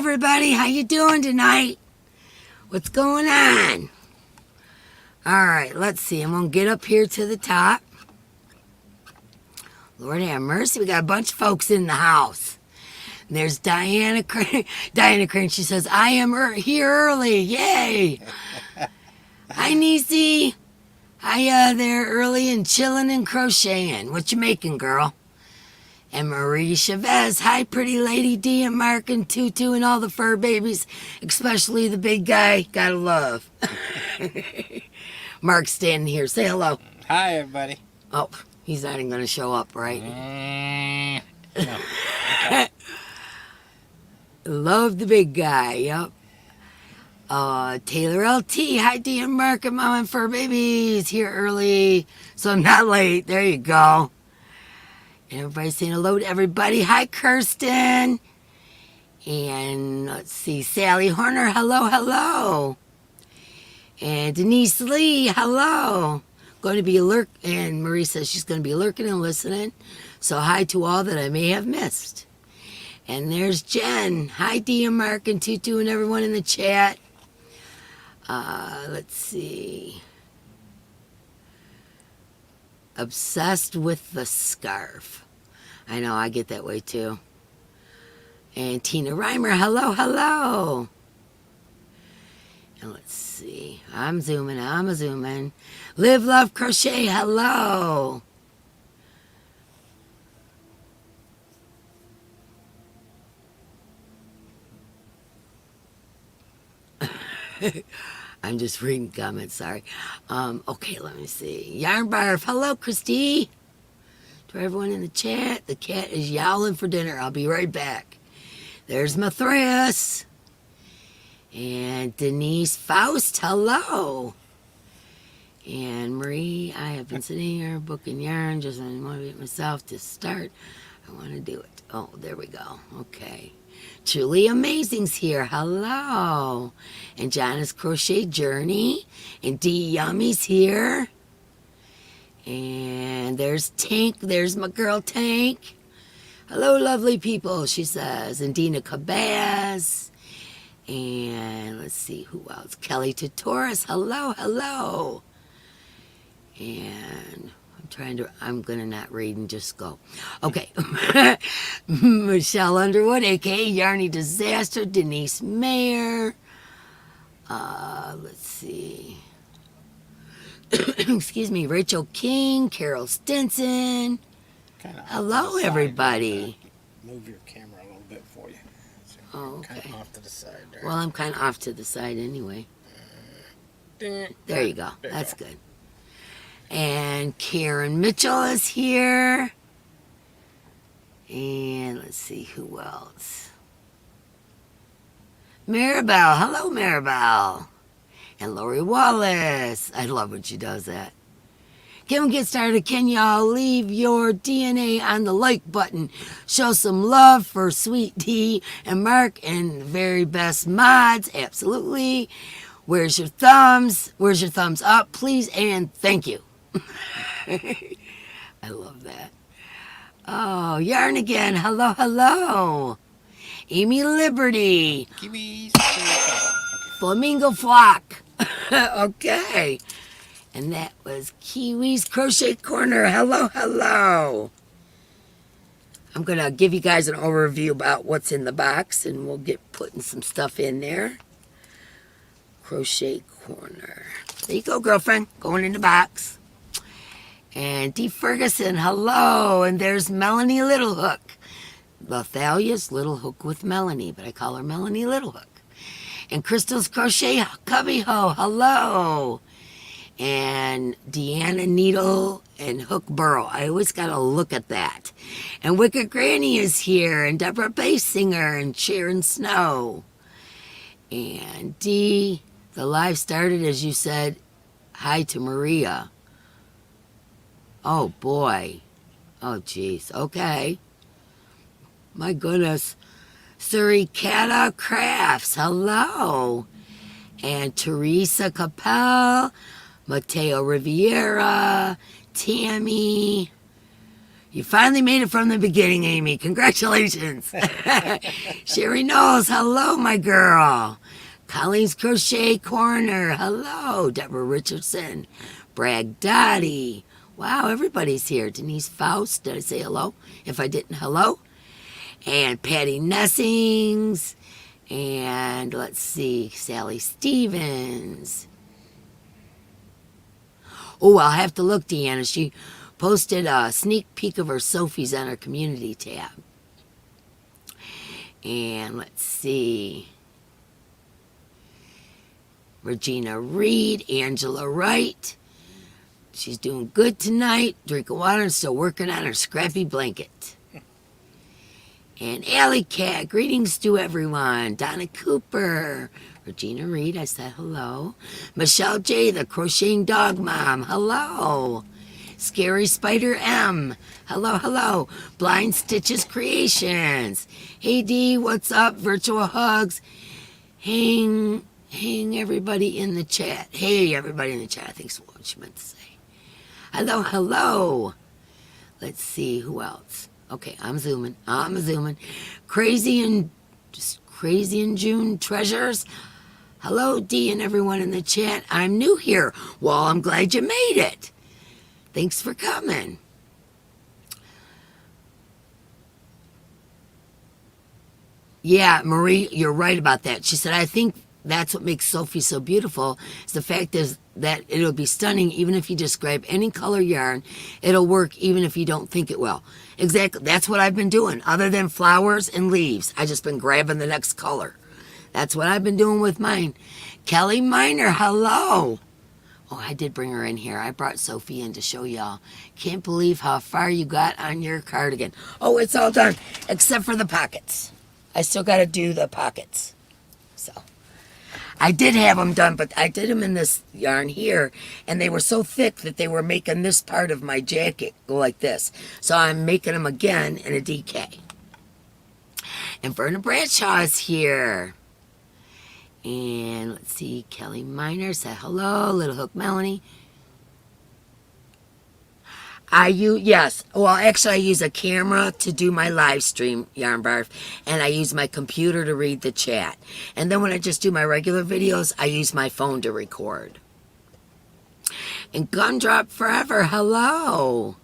everybody. How you doing tonight? What's going on? All right, let's see. I'm going to get up here to the top. Lord have mercy. We got a bunch of folks in the house. There's Diana Crane. Diana Crane, she says, I am here early. Yay. Hi, Niecy. Hi there early and chilling and crocheting. What you making, girl? And Marie Chavez. Hi, pretty lady D and Mark and Tutu and all the fur babies, especially the big guy. Gotta love. Mark's standing here. Say hello. Hi, everybody. Oh, he's not even going to show up, right? No. Okay. Love the big guy, yep. Taylor LT, hi D and Mark and Mom and Fur Babies, here early, so I'm not late. There you go. And everybody's saying hello to everybody. Hi, Kirsten. And let's see, Sally Horner, hello, hello. And Denise Lee, hello. Going to be and Marie says she's going to be lurking and listening. So hi to all that I may have missed. And there's Jen. Hi, D and Mark and Tutu and everyone in the chat. Let's see. Obsessed with the scarf. I know, I get that way too. And Tina Reimer, hello, hello. And let's see. I'm zooming. Live, love, crochet, hello. I'm just reading comments, sorry. Okay, let me see. Yarn Barf, hello, Christy. To everyone in the chat, the cat is yowling for dinner. I'll be right back. There's Mathras. And Denise Faust, hello. And Marie, I have been sitting here booking yarn, just I motivate myself to start. I want to do it. Oh, there we go. Okay. Truly Amazing's here. Hello. And Jana's Crochet Journey. And D Yummy's here. And there's Tank. There's my girl Tank. Hello, lovely people, she says. And Dina Cabaz. And let's see who else. Kelly Tatoris. Hello, hello. And I'm going to not read and just go. Okay. Michelle Underwood, a.k.a. Yarny Disaster. Denise Mayer. Let's see. Excuse me. Rachel King. Carol Stinson. Hello, everybody. Move your camera a little bit for you. So oh, okay. Kind of off to the side there. Well, I'm kind of off to the side anyway. There you go. That's good. And Karen Mitchell is here. And let's see who else. Maribel. Hello, Maribel. And Lori Wallace. I love when she does that. Can we get started? Can y'all leave your DNA on the like button? Show some love for Sweet D and Mark and the very best mods. Absolutely. Where's your thumbs? Where's your thumbs up, please? And thank you. I love that. Oh, Yarn again. Hello, hello. Amy Liberty. Kiwis. Flamingo Flock. Okay. And that was Kiwi's Crochet Corner. Hello, hello. I'm going to give you guys an overview about what's in the box, and we'll get putting some stuff in there. Crochet Corner. There you go, girlfriend. Going in the box. And Dee Ferguson, hello. And there's Melanie Littlehook. Lothalia's Little Hook with Melanie, but I call her Melanie Littlehook. And Crystal's Crochet Cubbyho, hello. And Deanna Needle and Hook Burrow. I always got to look at that. And Wicked Granny is here. And Deborah Basinger and Sharon Snow. And Dee, the live started as you said, hi to Maria. Oh, boy. Oh, jeez. Okay. My goodness. Suricata Crafts. Hello. And Teresa Capel. Mateo Riviera. Tammy. You finally made it from the beginning, Amy. Congratulations. Sherry Knowles, hello, my girl. Colleen's Crochet Corner, hello. Deborah Richardson. Bragg Dottie. Wow, everybody's here. Denise Faust, did I say hello? If I didn't, hello. And Patty Nessings. And let's see, Sally Stevens. Oh, I'll have to look, Deanna. She posted a sneak peek of her Sophies on her community tab. And let's see. Regina Reed, Angela Wright. She's doing good tonight. Drinking water and still working on her scrappy blanket. And Alley Cat, greetings to everyone. Donna Cooper. Regina Reed, I said hello. Michelle J, the Crocheting Dog Mom, hello. Scary Spider M, hello, hello. Blind Stitches Creations. Hey D, what's up? Virtual hugs. Hang everybody in the chat. Hey, everybody in the chat, I think's what she meant to say. Hello, hello. Let's see, who else? Okay, I'm zooming. Crazy and June Treasures. Hello, D and everyone in the chat. I'm new here. Well, I'm glad you made it. Thanks for coming. Yeah, Marie, you're right about that. She said, I think that's what makes Sophie so beautiful. Is the fact is that it'll be stunning even if you just grab any color yarn. It'll work even if you don't think it will. Exactly. That's what I've been doing. Other than flowers and leaves, I just been grabbing the next color. That's what I've been doing with mine. Kelly Miner, hello. Oh, I did bring her in here. I brought Sophie in to show y'all. Can't believe how far you got on your cardigan. Oh, it's all done, except for the pockets. I still got to do the pockets. So, I did have them done, but I did them in this yarn here, and they were so thick that they were making this part of my jacket go like this. So I'm making them again in a DK. And Verna Bradshaw is here. And let's see, Kelly Miner said hello, Little Hook Melanie. Yes. Well, actually, I use a camera to do my live stream, Yarn Barf, and I use my computer to read the chat. And then when I just do my regular videos, I use my phone to record. And Gumdrop Forever, hello.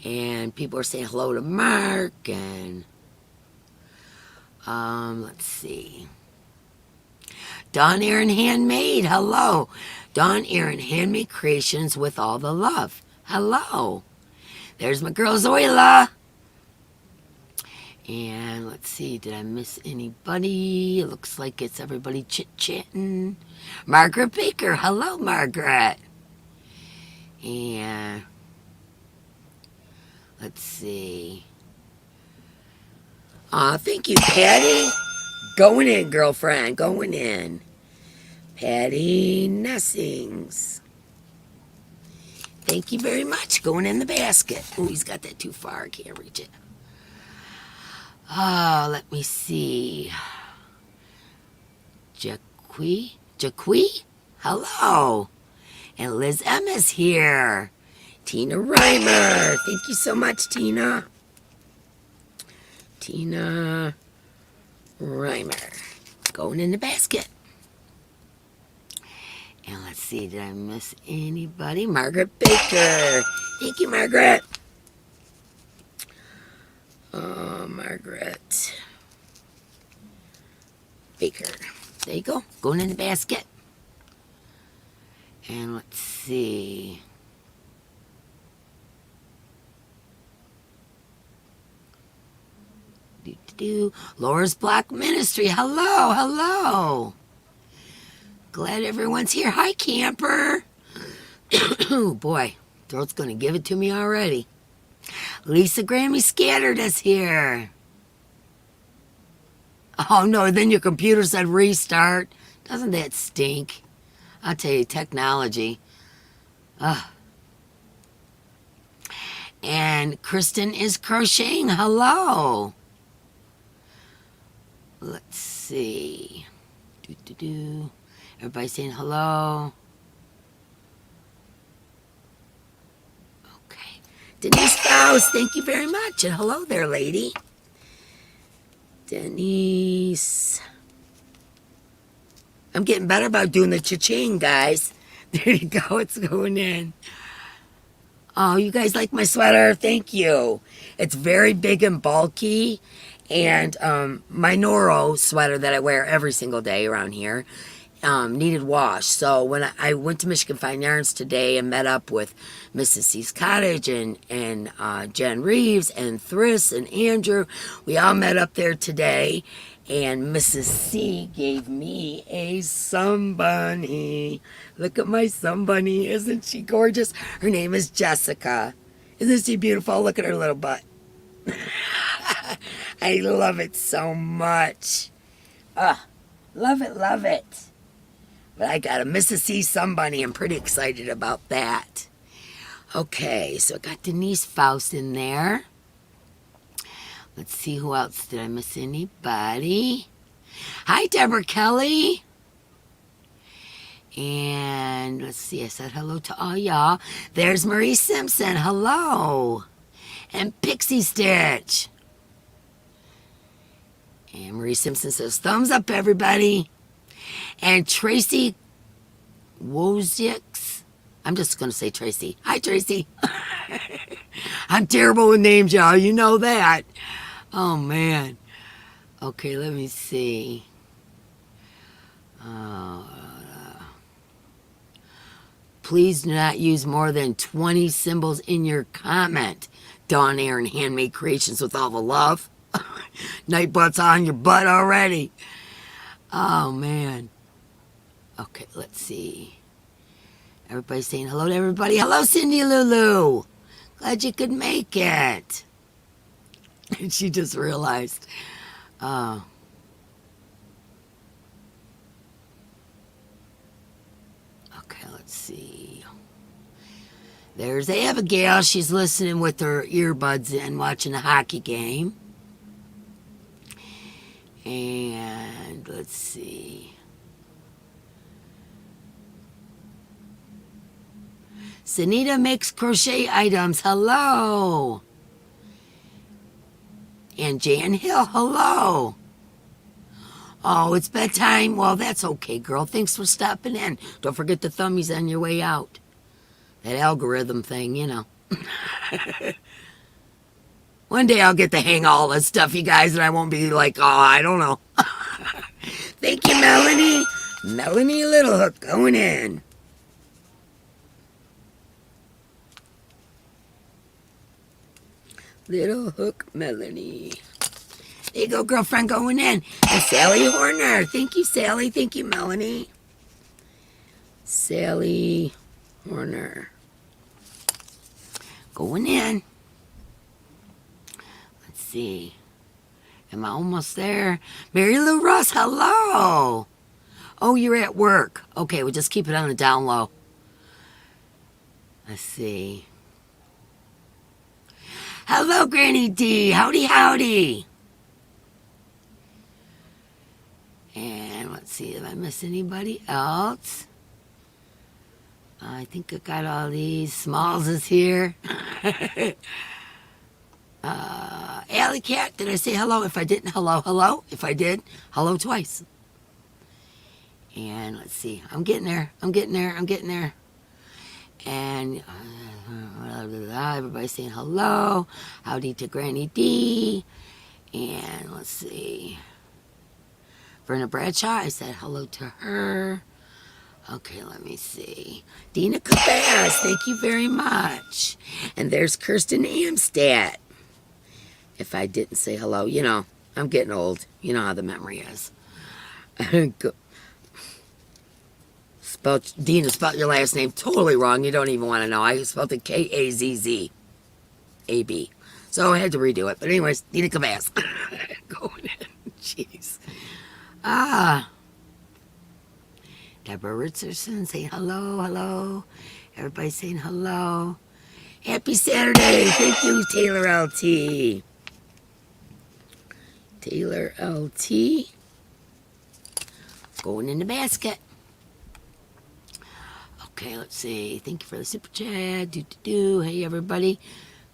And people are saying hello to Mark, and let's see. Dawn Aaron Handmade, hello. Dawn Aaron Handmade Creations with all the love. Hello. There's my girl Zoila. And let's see, did I miss anybody? It looks like it's everybody chit-chatting. Margaret Baker, hello, Margaret. And let's see. Aw, thank you, Patty. Going in, girlfriend, going in. Patty Nessings. Thank you very much. Going in the basket. Oh, he's got that too far. I can't reach it. Let me see. Jaqui? Hello. And Liz M is here. Tina Reimer. Thank you so much, Tina. Tina Reimer. Going in the basket. And let's see, did I miss anybody? Margaret Baker. Thank you, Margaret. Margaret Baker. There you go. Going in the basket. And let's see. Laura's Black Ministry. Hello, hello. Glad everyone's here. Hi, camper. Oh, boy. Throat's going to give it to me already. Lisa Grammy Scattered is here. Oh, no. Then your computer said restart. Doesn't that stink? I'll tell you, technology. And Kristen is crocheting. Hello. Let's see. Everybody saying hello. Okay. Denise House. Thank you very much. And hello there, lady. Denise. I'm getting better about doing the cha-ching, guys. There you go. It's going in. Oh, you guys like my sweater? Thank you. It's very big and bulky. And my Noro sweater that I wear every single day around here needed wash. So when I went to Michigan Fine Yarns today and met up with Mrs. C's Cottage and Jen Reeves and Thris and Andrew, we all met up there today. And Mrs. C gave me a sunbunny. Look at my sunbunny. Isn't she gorgeous? Her name is Jessica. Isn't she beautiful? Look at her little butt. I love it so much. Love it, love it. But I got a Mrs. C sunbunny. I'm pretty excited about that. Okay, so I got Denise Faust in there. Let's see, who else? Did I miss anybody? Hi, Deborah Kelly. And let's see, I said hello to all y'all. There's Marie Simpson. Hello. And Pixie Stitch. And Marie Simpson says, thumbs up, everybody. And Tracy Wozix. I'm just going to say Tracy. Hi, Tracy. I'm terrible with names, y'all. You know that. Oh, man. Okay, let me see. Please do not use more than 20 symbols in your comment. Dawn Aaron Handmade Creations with all the love. Night butt's on your butt already. Oh, man. Okay, let's see. Everybody's saying hello to everybody. Hello, Cindy Lulu. Glad you could make it. And she just realized. Okay, let's see. There's Abigail. She's listening with her earbuds in, watching a hockey game. And let's see. Sanita makes crochet items. Hello. And Jan Hill, hello. Oh, it's bedtime. Well, that's okay, girl. Thanks for stopping in. Don't forget the thummies on your way out. That algorithm thing, you know. One day I'll get to hang all this stuff, you guys, and I won't be like, oh, I don't know. Thank you, Melanie. Melanie Little Hook going in. Little Hook Melanie. There you go, girlfriend, going in. And Sally Horner. Thank you, Sally. Thank you, Melanie. Sally Horner. Going in. Let's see. Am I almost there? Mary Lou Ross, hello. Oh, you're at work. Okay, we'll just keep it on the down low. Let's see. Hello, Granny D. Howdy, howdy. And let's see, if I miss anybody else. I think I got all these. Smalls is here. Alley Cat, did I say hello? If I didn't, hello, hello. If I did, hello twice. And let's see, I'm getting there. I'm getting there. I'm getting there. And everybody's saying hello. Howdy to Granny D. And let's see. Verna Bradshaw, I said hello to her. Okay, let me see. Dina Cabas, thank you very much. And there's Kirsten Amstadt. If I didn't say hello, you know, I'm getting old. You know how the memory is. Dina spelled your last name totally wrong. You don't even want to know. I spelled it Kazzab. So I had to redo it. But anyways, Dina Cabas. Going in. Jeez. Deborah Richardson saying hello, hello. Everybody saying hello. Happy Saturday. Thank you, Taylor LT. Taylor LT. Going in the basket. Okay, let's see. Thank you for the super chat. Hey, everybody.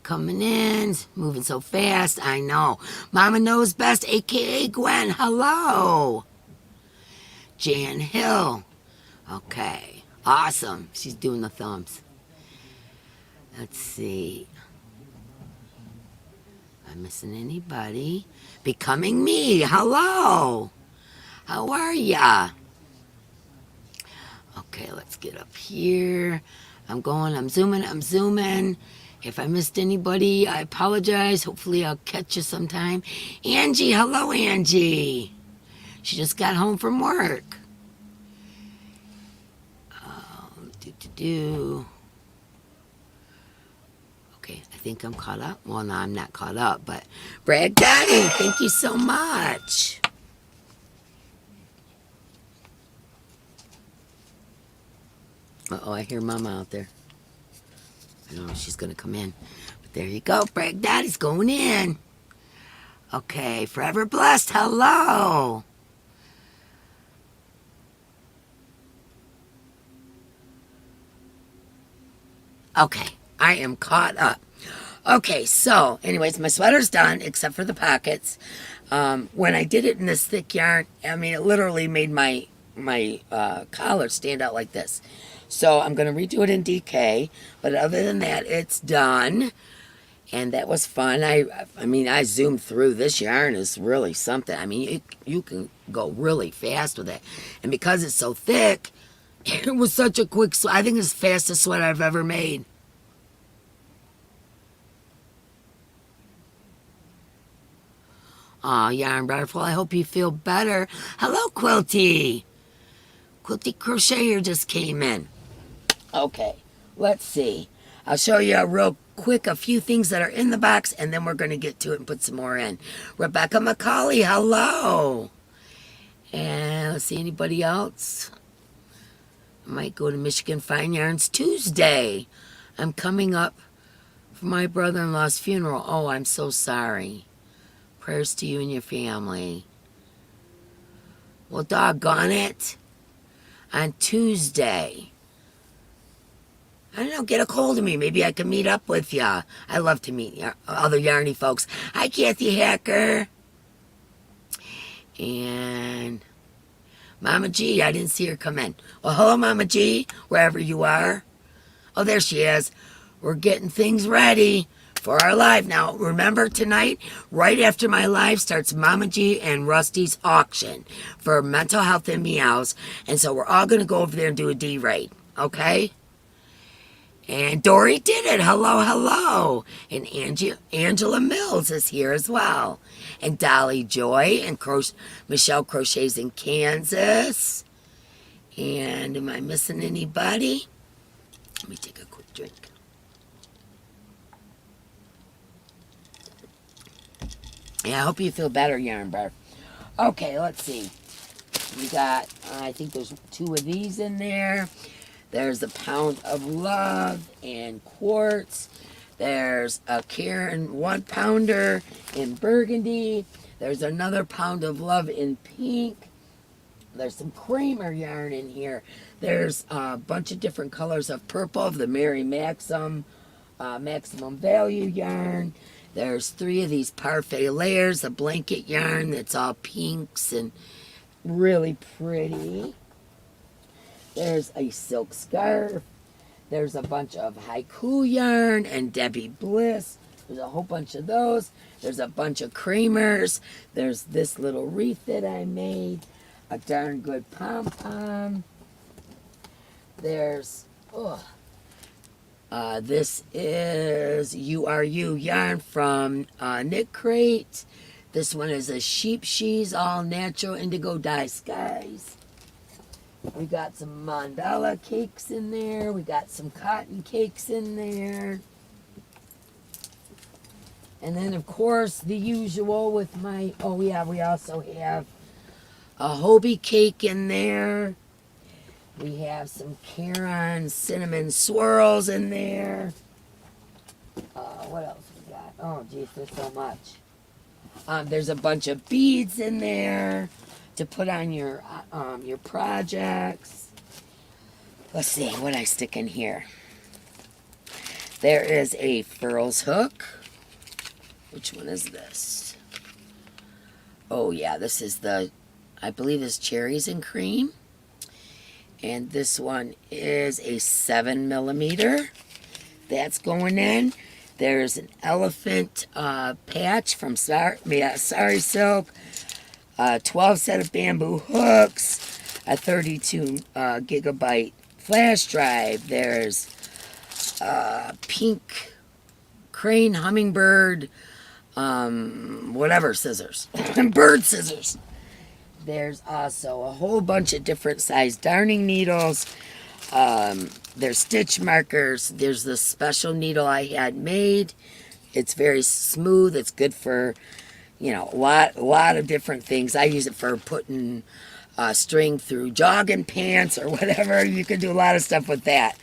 coming in, moving so fast. I know. Mama knows best, aka Gwen. Hello. Jan Hill. Okay. Awesome. She's doing the thumbs. Let's see. Am I missing anybody? Becoming me. Hello. How are ya? Okay, let's get up here. I'm zooming. If I missed anybody, I apologize. Hopefully I'll catch you sometime. Angie, hello Angie. She just got home from work. Okay, I think I'm caught up. Well, no, I'm not caught up, but Brad Daddy, thank you so much. Uh-oh, I hear Mama out there. I don't know if she's going to come in. But there you go. Brag Daddy's going in. Okay, Forever Blessed. Hello. Okay, I am caught up. Okay, so, anyways, my sweater's done, except for the pockets. When I did it in this thick yarn, I mean, it literally made my collar stand out like this. So I'm going to redo it in DK, but other than that, it's done, and that was fun. I mean, I zoomed through. This yarn is really something. I mean, you can go really fast with it, and because it's so thick, it was such a quick I think it's the fastest sweater I've ever made. Aw, Yarn Butterfly, I hope you feel better. Hello, Quilty. Quilty Crocheter just came in. Okay, let's see. I'll show you real quick a few things that are in the box, and then we're going to get to it and put some more in. Rebecca McCauley, hello. And let's see, anybody else? I might go to Michigan Fine Yarns Tuesday. I'm coming up for my brother-in-law's funeral. Oh, I'm so sorry. Prayers to you and your family. Well, doggone it. On Tuesday. I don't know, get a hold of me. Maybe I can meet up with ya. I love to meet other Yarny folks. Hi, Kathy Hacker. And Mama G, I didn't see her come in. Well, hello, Mama G, wherever you are. Oh, there she is. We're getting things ready for our live. Now, remember tonight, right after my live starts Mama G and Rusty's auction for Mental Health and Meows. And so we're all going to go over there and do a D-raid, okay? And Dory did it. Hello, hello. And Angela Mills is here as well. And Dolly Joy and Michelle Crochets in Kansas. And am I missing anybody? Let me take a quick drink. Yeah, I hope you feel better, Yarn Bar. Okay, let's see. We got, I think there's 2 of these in there. There's a pound of love and quartz. There's a Karen 1-pounder in burgundy. There's another pound of love in pink. There's some Kramer yarn in here. There's a bunch of different colors of purple of the Mary Maximum Value yarn. There's 3 of these parfait layers, a blanket yarn that's all pinks and really pretty. There's a silk scarf. There's a bunch of haiku yarn and Debbie Bliss. There's a whole bunch of those. There's a bunch of Kramers. There's this little wreath that I made. A darn good pom-pom. There's, this is You Are You yarn from Knit Crate. This one is a sheep sheaves, all natural indigo dye skies. We got some mandala cakes in there. We got some cotton cakes in there. And then, of course, the usual with my, oh yeah, we also have a HOBBII cake in there. We have some Caron cinnamon swirls in there. What else we got? Oh, geez, there's so much. There's a bunch of beads in there to put on your projects. Let's see what I stick in here. There is a furls hook. Which one is this? Oh yeah, this is the, I believe it's cherries and cream. And this one is a 7mm. That's going in. There's an elephant patch from Sari Silk. 12 set of bamboo hooks. A 32 gigabyte flash drive. There's pink crane hummingbird whatever scissors. Bird scissors. There's also a whole bunch of different size darning needles. There's stitch markers. There's this special needle I had made. It's very smooth. It's good for, you know, a lot of different things. I use it for putting string through jogging pants or whatever. You can do a lot of stuff with that.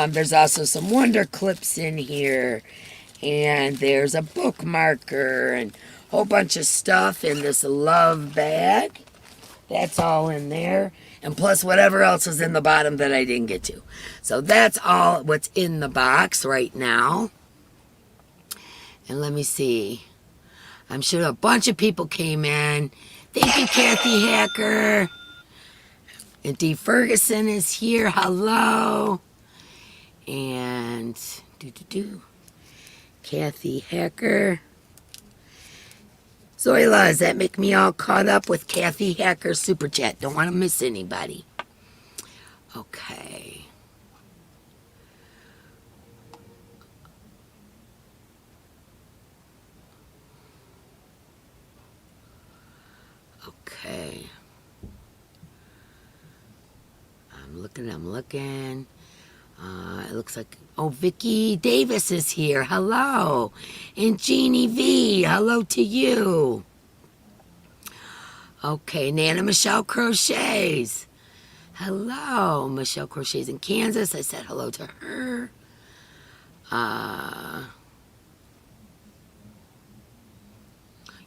There's also some wonder clips in here. And there's a bookmarker and a whole bunch of stuff in this love bag. That's all in there. And plus whatever else is in the bottom that I didn't get to. So that's all what's in the box right now. And let me see. I'm sure a bunch of people came in. Thank you, Kathy Hacker. And Dee Ferguson is here. Hello. And Kathy Hacker. Zoila, does that make me all caught up with Kathy Hacker Super Chat? Don't want to miss anybody. Okay. Okay. I'm looking. It looks like, oh, Vicki Davis is here. Hello. And Jeannie V, hello to you. Okay, Nana Michelle Crochets. Hello. Michelle Crochets in Kansas. I said hello to her.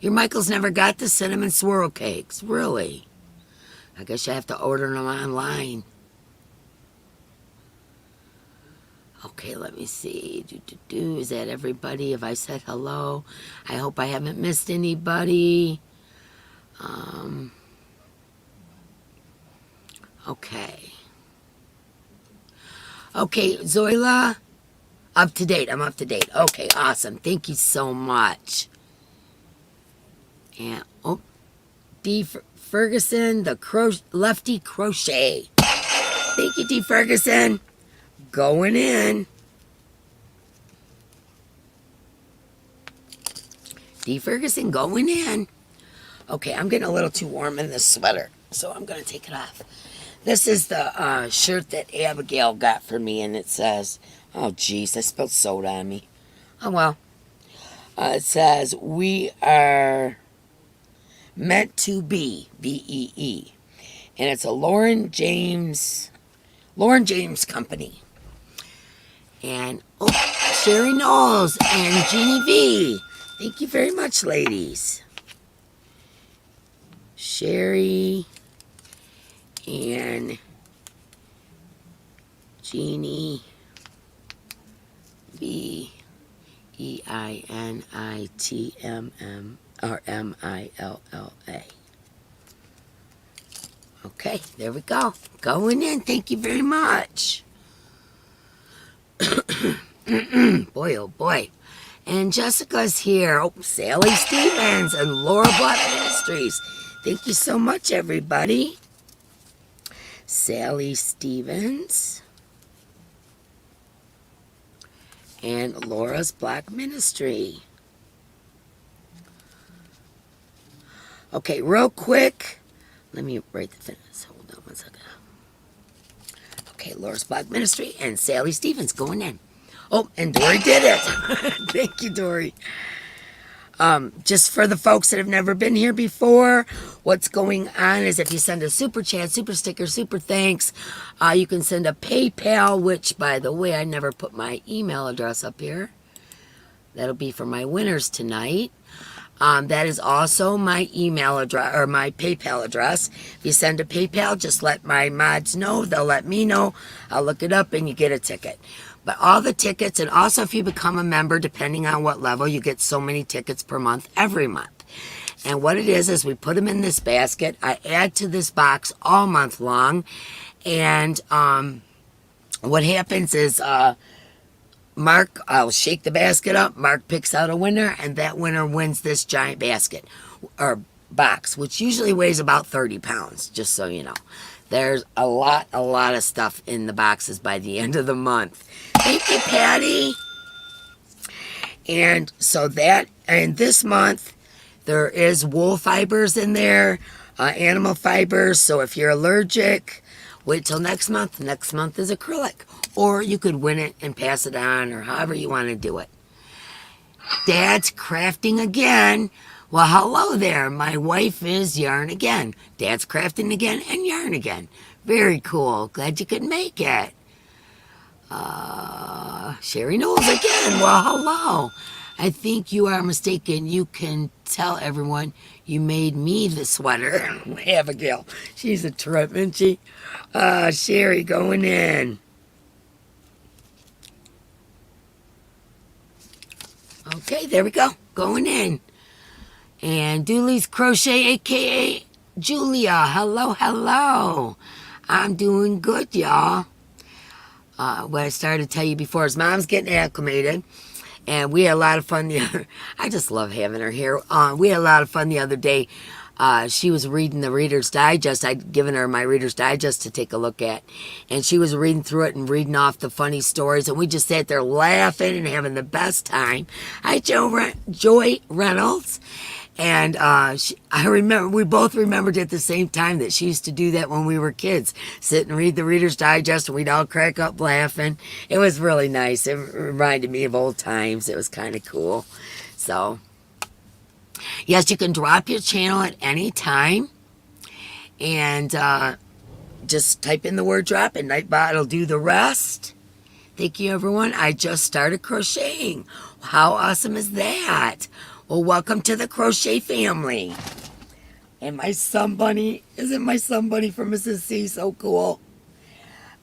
Your Michael's never got the cinnamon swirl cakes. Really? I guess you have to order them online. Okay, let me see. Is that everybody? Have I said hello? I hope I haven't missed anybody. Okay. Okay, Zoila. Up to date. I'm up to date. Okay, awesome. Thank you so much. And, oh, Dee Ferguson, the lefty crochet. Thank you, Dee Ferguson. Going in. Dee Ferguson going in. Okay, I'm getting a little too warm in this sweater, so I'm going to take it off. This is the shirt that Abigail got for me, and it says, oh, geez, I spilled soda on me. Oh, well. It says, we are meant to be, B-E-E. And it's a Lauren James company. And, oh, Sherry Knowles and Jeannie V. Thank you very much, ladies. Sherry and Jeannie V. E-I-N-I-T-M-M or M-I-L-L-A. Okay, there we go. Going in. Thank you very much. Boy, oh boy. And Jessica's here. Oh, Sally Stevens and Laura Black Ministries. Thank you so much, everybody. Sally Stevens and Laura's Black Ministry. Okay, real quick. Let me write the thing. Hold on one second. Okay, Laura's Black Ministry and Sally Stevens going in. Oh, and Dory did it. Thank you, Dory. Just for the folks that have never been here before, what's going on is if you send a super chat, super sticker, super thanks, you can send a PayPal, which, by the way, I never put my email address up here. That'll be for my winners tonight. That is also my email address or my PayPal address. If you send a PayPal, just let my mods know. They'll let me know. I'll look it up and you get a ticket. But all the tickets, and also if you become a member, depending on what level, you get so many tickets per month every month. And what it is we put them in this basket. I add to this box all month long. And what happens is Mark, I'll shake the basket up. Mark picks out a winner, and that winner wins this giant basket or box, which usually weighs about 30 pounds, just so you know. There's a lot of stuff in the boxes by the end of the month. Thank you, Patty. And so and this month, there is wool fibers in there, animal fibers. So if you're allergic, wait till next month. Next month is acrylic. Or you could win it and pass it on, or however you want to do it. Dad's crafting again. Well, hello there. My wife is yarn again. Dad's crafting again and yarn again. Very cool. Glad you could make it. Sherry knows again. Well, hello. I think you are mistaken. You can tell everyone you made me the sweater. Abigail. She's a trip, isn't she? Sherry going in. Okay, there we go. Going in. And Dooley's Crochet, a.k.a. Julia. Hello, hello. I'm doing good, y'all. What I started to tell you before is Mom's getting acclimated. And we had a lot of fun I just love having her here. We had a lot of fun the other day. She was reading the Reader's Digest. I'd given her my Reader's Digest to take a look at. And she was reading through it and reading off the funny stories. And we just sat there laughing and having the best time. Hi, Joy Reynolds. And I remember, we both remembered at the same time that she used to do that when we were kids. Sit and read the Reader's Digest and we'd all crack up laughing. It was really nice. It reminded me of old times. It was kind of cool. So, yes, you can drop your channel at any time. And just type in the word drop and Nightbot will do the rest. Thank you, everyone. I just started crocheting. How awesome is that? Well, welcome to the crochet family. And my sun bunny, isn't my sun bunny from Mrs. C so cool?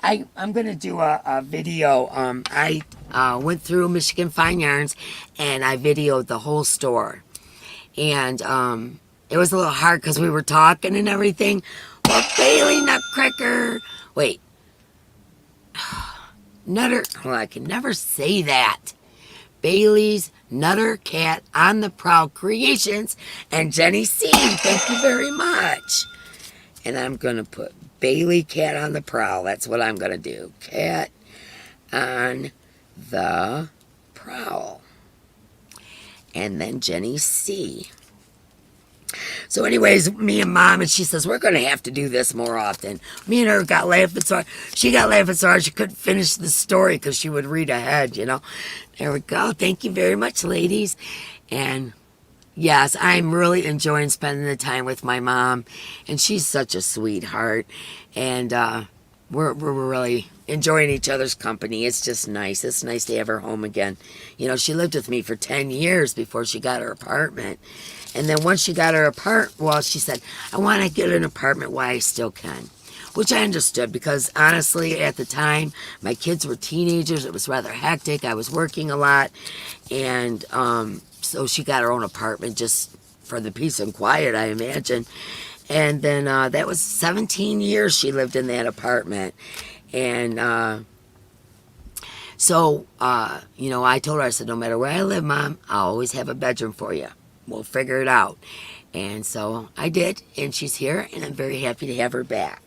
I'm going to do a video. I went through Michigan Fine Yarns and I videoed the whole store. And it was a little hard because we were talking and everything. Well, Bailey Nutcracker. Wait. Nutter. Well, I can never say that. Bailey's Nutter Cat on the Prowl Creations and Jenny C. Thank you very much. And I'm going to put Bailey Cat on the Prowl. That's what I'm going to do. Cat on the Prowl. And then Jenny C. So anyways, me and Mom, and she says, we're going to have to do this more often. Me and her got laughing so hard. She got laughing so hard she couldn't finish the story because she would read ahead, you know. There we go. Thank you very much, ladies. And yes, I'm really enjoying spending the time with my mom. And she's such a sweetheart. And we're really enjoying each other's company. It's just nice. It's nice to have her home again. You know, she lived with me for 10 years before she got her apartment. And then once she got her apartment, well, she said, I want to get an apartment while I still can. Which I understood because honestly, at the time, my kids were teenagers. It was rather hectic. I was working a lot. And so she got her own apartment just for the peace and quiet, I imagine. And then that was 17 years she lived in that apartment. And so, you know, I told her, I said, no matter where I live, Mom, I'll always have a bedroom for you. We'll figure it out. And so I did, and she's here, and I'm very happy to have her back.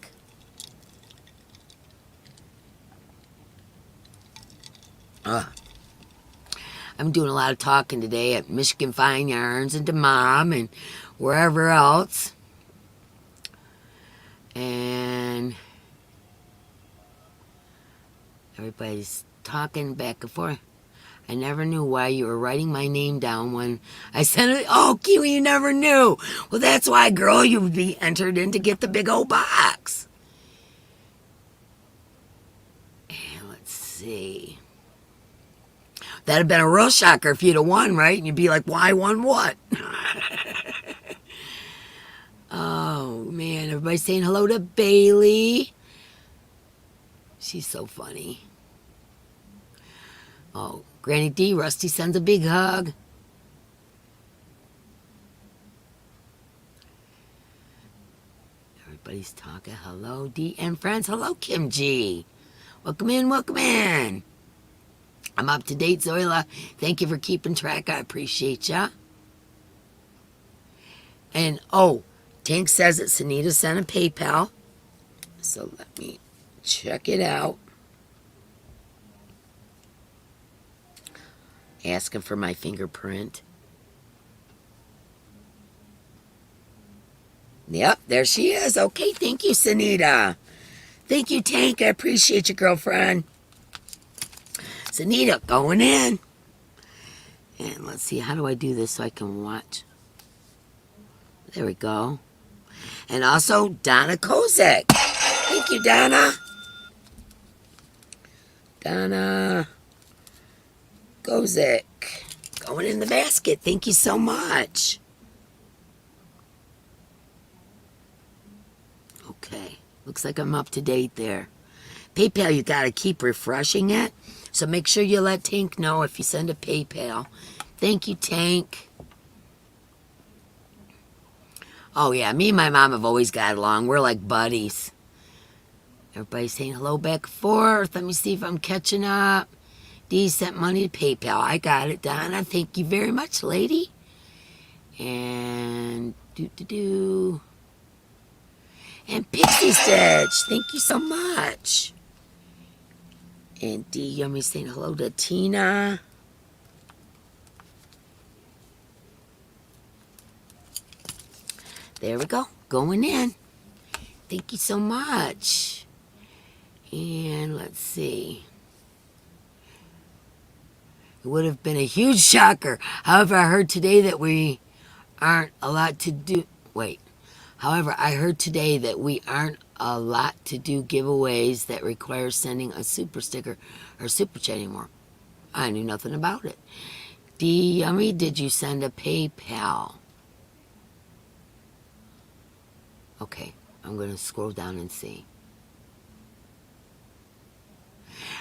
I'm doing a lot of talking today at Michigan Fine Yarns and to Mom and wherever else. And everybody's talking back and forth. I never knew why you were writing my name down when I sent it. Oh, Kiwi, you never knew. Well, that's why, girl, you would be entered in to get the big old box. And let's see. That'd have been a real shocker if you'd have won, right? And you'd be like, why won what? Oh, man. Everybody's saying hello to Bailey. She's so funny. Oh, Granny D, Rusty sends a big hug. Everybody's talking. Hello, D and friends. Hello, Kim G. Welcome in, welcome in. I'm up to date, Zoila. Thank you for keeping track. I appreciate ya. And, oh, Tank says that Sunita sent a PayPal. So let me check it out. Asking for my fingerprint. Yep, there she is. Okay, thank you, Sunita. Thank you, Tank. I appreciate you, girlfriend. Sunita, going in. And let's see, how do I do this so I can watch? There we go. And also, Donna Kozak. Thank you, Donna. Donna Kozak. Going in the basket. Thank you so much. Okay. Looks like I'm up to date there. PayPal, you got to keep refreshing it. So make sure you let Tank know if you send a PayPal. Thank you, Tank. Oh, yeah, me and my mom have always got along. We're like buddies. Everybody's saying hello back and forth. Let me see if I'm catching up. Dee sent money to PayPal. I got it, Donna. Thank you very much, lady. And And Pixie Stitch. Thank you so much. And D Yummy saying hello to Tina. There we go. Going in. Thank you so much. And let's see. It would have been a huge shocker. However, I heard today that we aren't allowed to do... However, I heard today that we aren't allowed to do giveaways that require sending a super sticker or super chat anymore. I knew nothing about it. D Yummy, did you send a PayPal? Okay, I'm going to scroll down and see.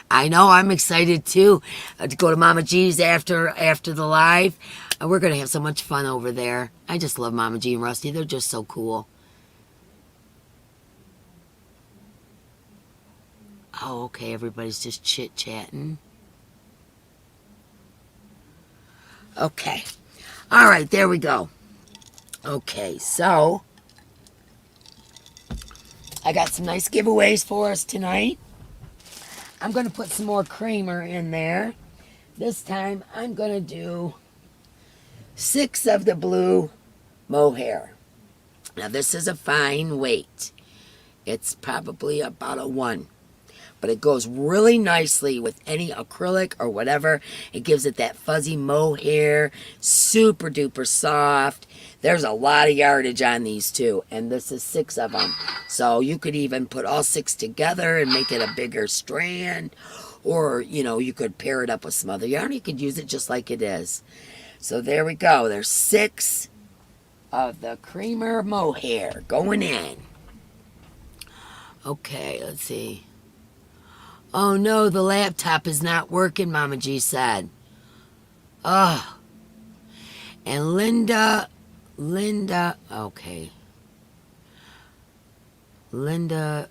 I know, I'm excited too to go to Mama G's after the live. We're going to have so much fun over there. I just love Mama G and Rusty. They're just so cool. Oh, okay, everybody's just chit-chatting. Okay. All right, there we go. Okay, so I got some nice giveaways for us tonight. I'm going to put some more creamer in there. This time I'm going to do 6 of the blue mohair. Now this is a fine weight. It's probably about a 1. But it goes really nicely with any acrylic or whatever. It gives it that fuzzy mohair, super duper soft. There's a lot of yardage on these too, and this is 6 of them. So you could even put all 6 together and make it a bigger strand, or you know, you could pair it up with some other yarn. You could use it just like it is. So there we go. There's 6 of the creamer mohair going in. Okay, let's see. Oh no, the laptop is not working, Mama G said. Oh. And Linda, okay. Linda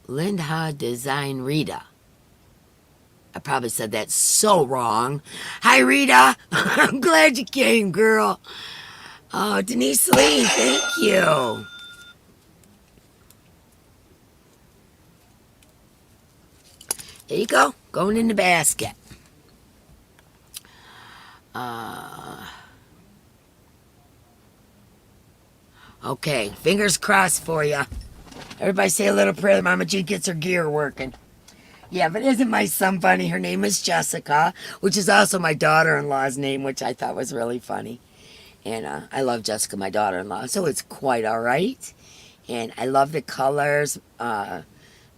Design Rita. I probably said that so wrong. Hi, Rita. I'm glad you came, girl. Oh, Denise Lee, thank you. There you go. Going in the basket. Okay, fingers crossed for you. Everybody say a little prayer that Mama G gets her gear working. Yeah, but isn't my son funny? Her name is Jessica, which is also my daughter-in-law's name, which I thought was really funny. And I love Jessica, my daughter-in-law, so it's quite all right. And I love the colors.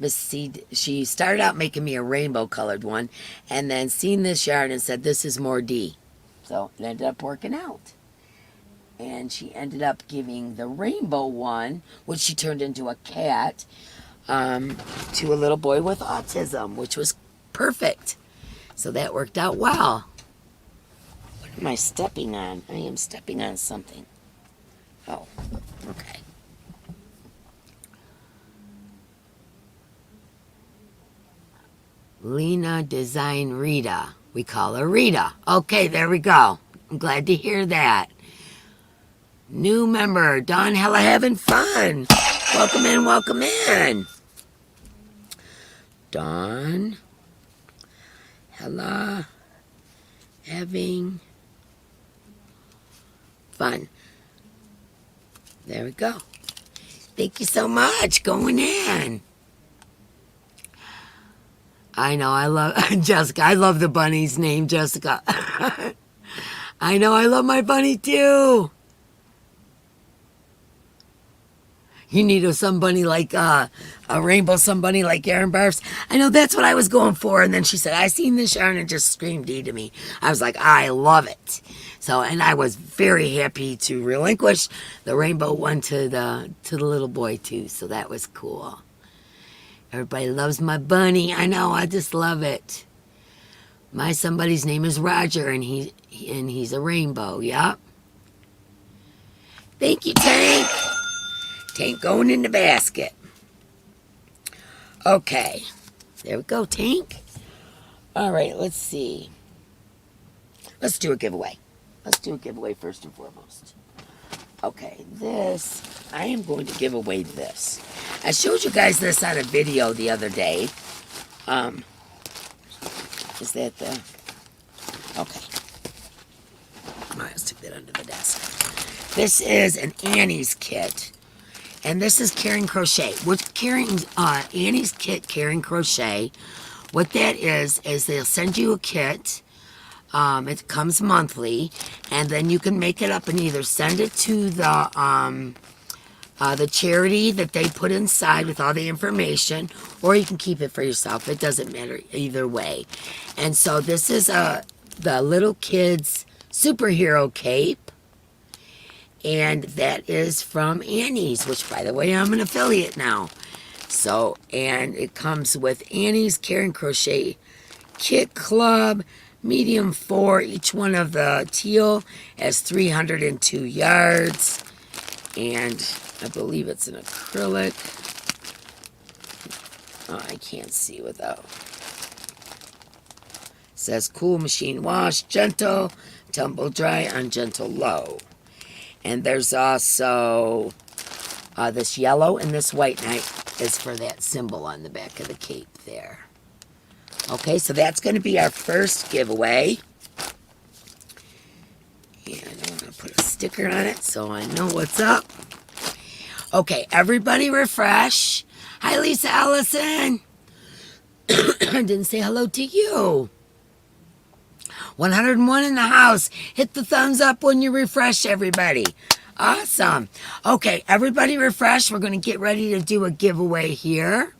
Miss C, she started out making me a rainbow-colored one, and then seen this yarn and said, this is more D. So it ended up working out. And she ended up giving the rainbow one, which she turned into a cat, to a little boy with autism, which was perfect. So that worked out well. What am I stepping on? I am stepping on something. Oh, okay. Lena Design Rita. We call her Rita. Okay, there we go. I'm glad to hear that. New member, Dawn Hella having fun. Welcome in, welcome in. Dawn Hella having fun. There we go. Thank you so much. Going in. I know, I love Jessica. I love the bunny's name, Jessica. I know, I love my bunny too. You need a sunbunny like a rainbow sunbunny like Aaron Barf's. I know that's what I was going for. And then she said, I seen this yarn and just screamed E to me. I was like, I love it. So, and I was very happy to relinquish the rainbow one to the little boy too. So that was cool. Everybody loves my bunny. I know, I just love it. My somebody's name is Roger, and he's a rainbow. Yep. Thank you, Tank. Tank going in the basket. Okay. There we go, Tank. All right, let's see. Let's do a giveaway. Let's do a giveaway first and foremost. Okay, this, I am going to give away this. I showed you guys this on a video the other day. Is that the, okay. I just took that under the desk. This is an Annie's kit. And this is Caring Crochet. With Annie's kit, Caring Crochet, what that is they'll send you a kit. It comes monthly, and then you can make it up and either send it to the charity that they put inside with all the information, or you can keep it for yourself. It doesn't matter either way. And so this is the little kids superhero cape. And that is from Annie's, which, by the way, I'm an affiliate now. So, and it comes with Annie's Caring Crochet Kit Club, medium 4. Each one of the teal has 302 yards. And I believe it's an acrylic. Oh, I can't see without. It says cool machine wash, gentle, tumble dry on gentle low. And there's also this yellow and this white, and is for that symbol on the back of the cape there. Okay, so that's going to be our first giveaway. And I'm going to put a sticker on it so I know what's up. Okay, everybody refresh. Hi, Lisa Allison. I didn't say hello to you. 101 in the house. Hit the thumbs up when you refresh, everybody. Awesome. Okay, everybody refresh. We're going to get ready to do a giveaway here.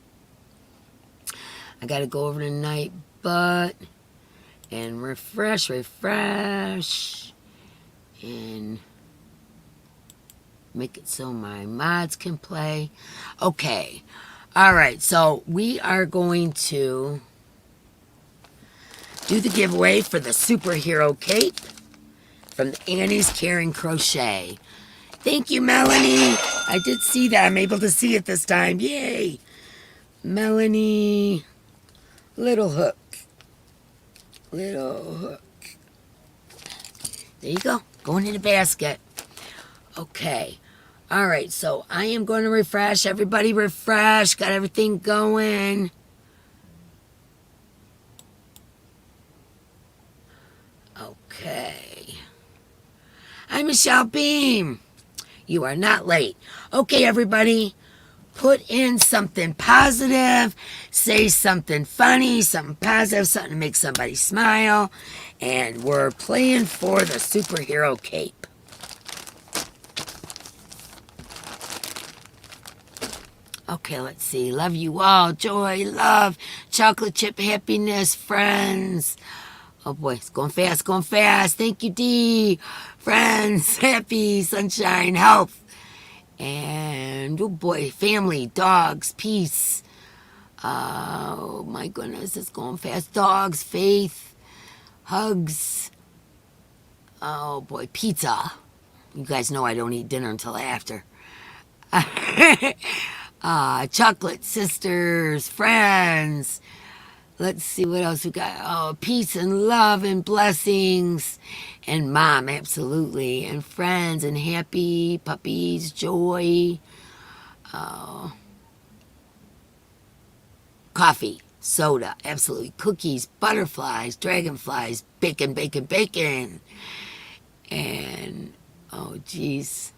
I got to go over to Nightbot and refresh, and make it so my mods can play. Okay. All right, so we are going to do the giveaway for the superhero cape from Annie's Caring Crochet. Thank you, Melanie. I did see that. I'm able to see it this time. Yay. Melanie. Little hook. Little hook. There you go. Going in the basket. Okay. All right, so I am going to refresh. Everybody refresh. Got everything going. Okay. Hi, Michelle Beam. You are not late. Okay, everybody. Put in something positive. Say something funny, something positive, something to make somebody smile. And we're playing for the superhero cape. Okay, let's see. Love you all. Joy, love, chocolate chip happiness, friends. Oh boy, it's going fast, going fast. Thank you, Dee. Friends, happy, sunshine, health. And oh boy, family, dogs, peace. Oh my goodness, it's going fast. Dogs, faith, hugs. Oh boy, pizza. You guys know I don't eat dinner until after. Chocolate sisters, friends. Let's see what else we got. Oh, peace and love and blessings. And mom, absolutely. And friends and happy puppies, joy. Oh. Coffee, soda, absolutely. Cookies, butterflies, dragonflies, bacon, bacon, bacon. And, oh, geez.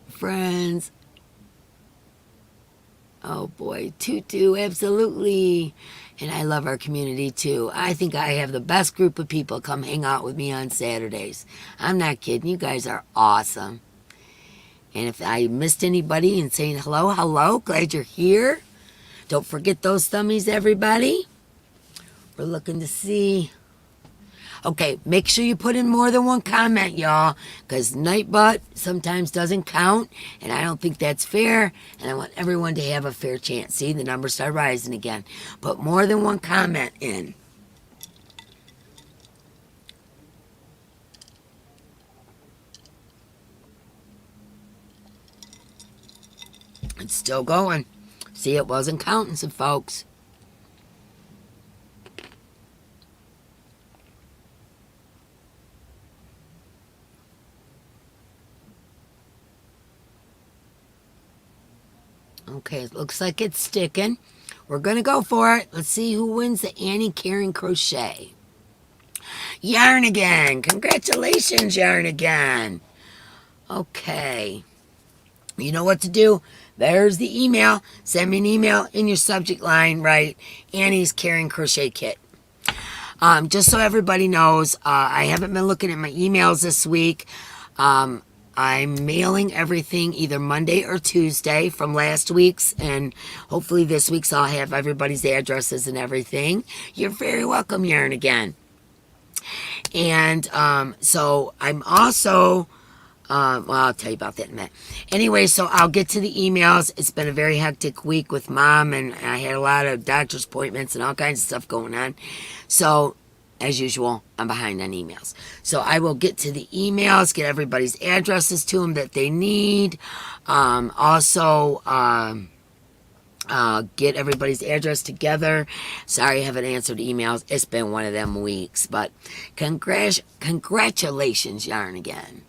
Friends. Oh boy, Tutu, absolutely. And I love our community too. I think I have the best group of people come hang out with me on Saturdays. I'm not kidding. You guys are awesome. And if I missed anybody and saying hello, hello, glad you're here. Don't forget those thummies, everybody. We're looking to see. Okay, make sure you put in more than one comment, y'all, because Nightbutt sometimes doesn't count, and I don't think that's fair, and I want everyone to have a fair chance. See, the numbers start rising again. Put more than one comment in. It's still going. See, it wasn't counting some folks. Okay, it looks like it's sticking. We're going to go for it. Let's see who wins the Annie Karen Crochet. Yarn again. Congratulations, Yarn again. Okay. You know what to do. There's the email. Send me an email in your subject line, right? Annie's Karen Crochet Kit. Just so everybody knows, I haven't been looking at my emails this week. I'm mailing everything either Monday or Tuesday from last week's, and hopefully this week's I'll have everybody's addresses and everything. You're very welcome, Yarn again. And so I'm also, well, I'll tell you about that in a minute. Anyway, so I'll get to the emails. It's been a very hectic week with Mom, and I had a lot of doctor's appointments and all kinds of stuff going on. So as usual, I'm behind on emails. So I will get to the emails, get everybody's addresses to them that they need. Also, get everybody's address together. Sorry I haven't answered emails. It's been one of them weeks. But congratulations, Yarn again.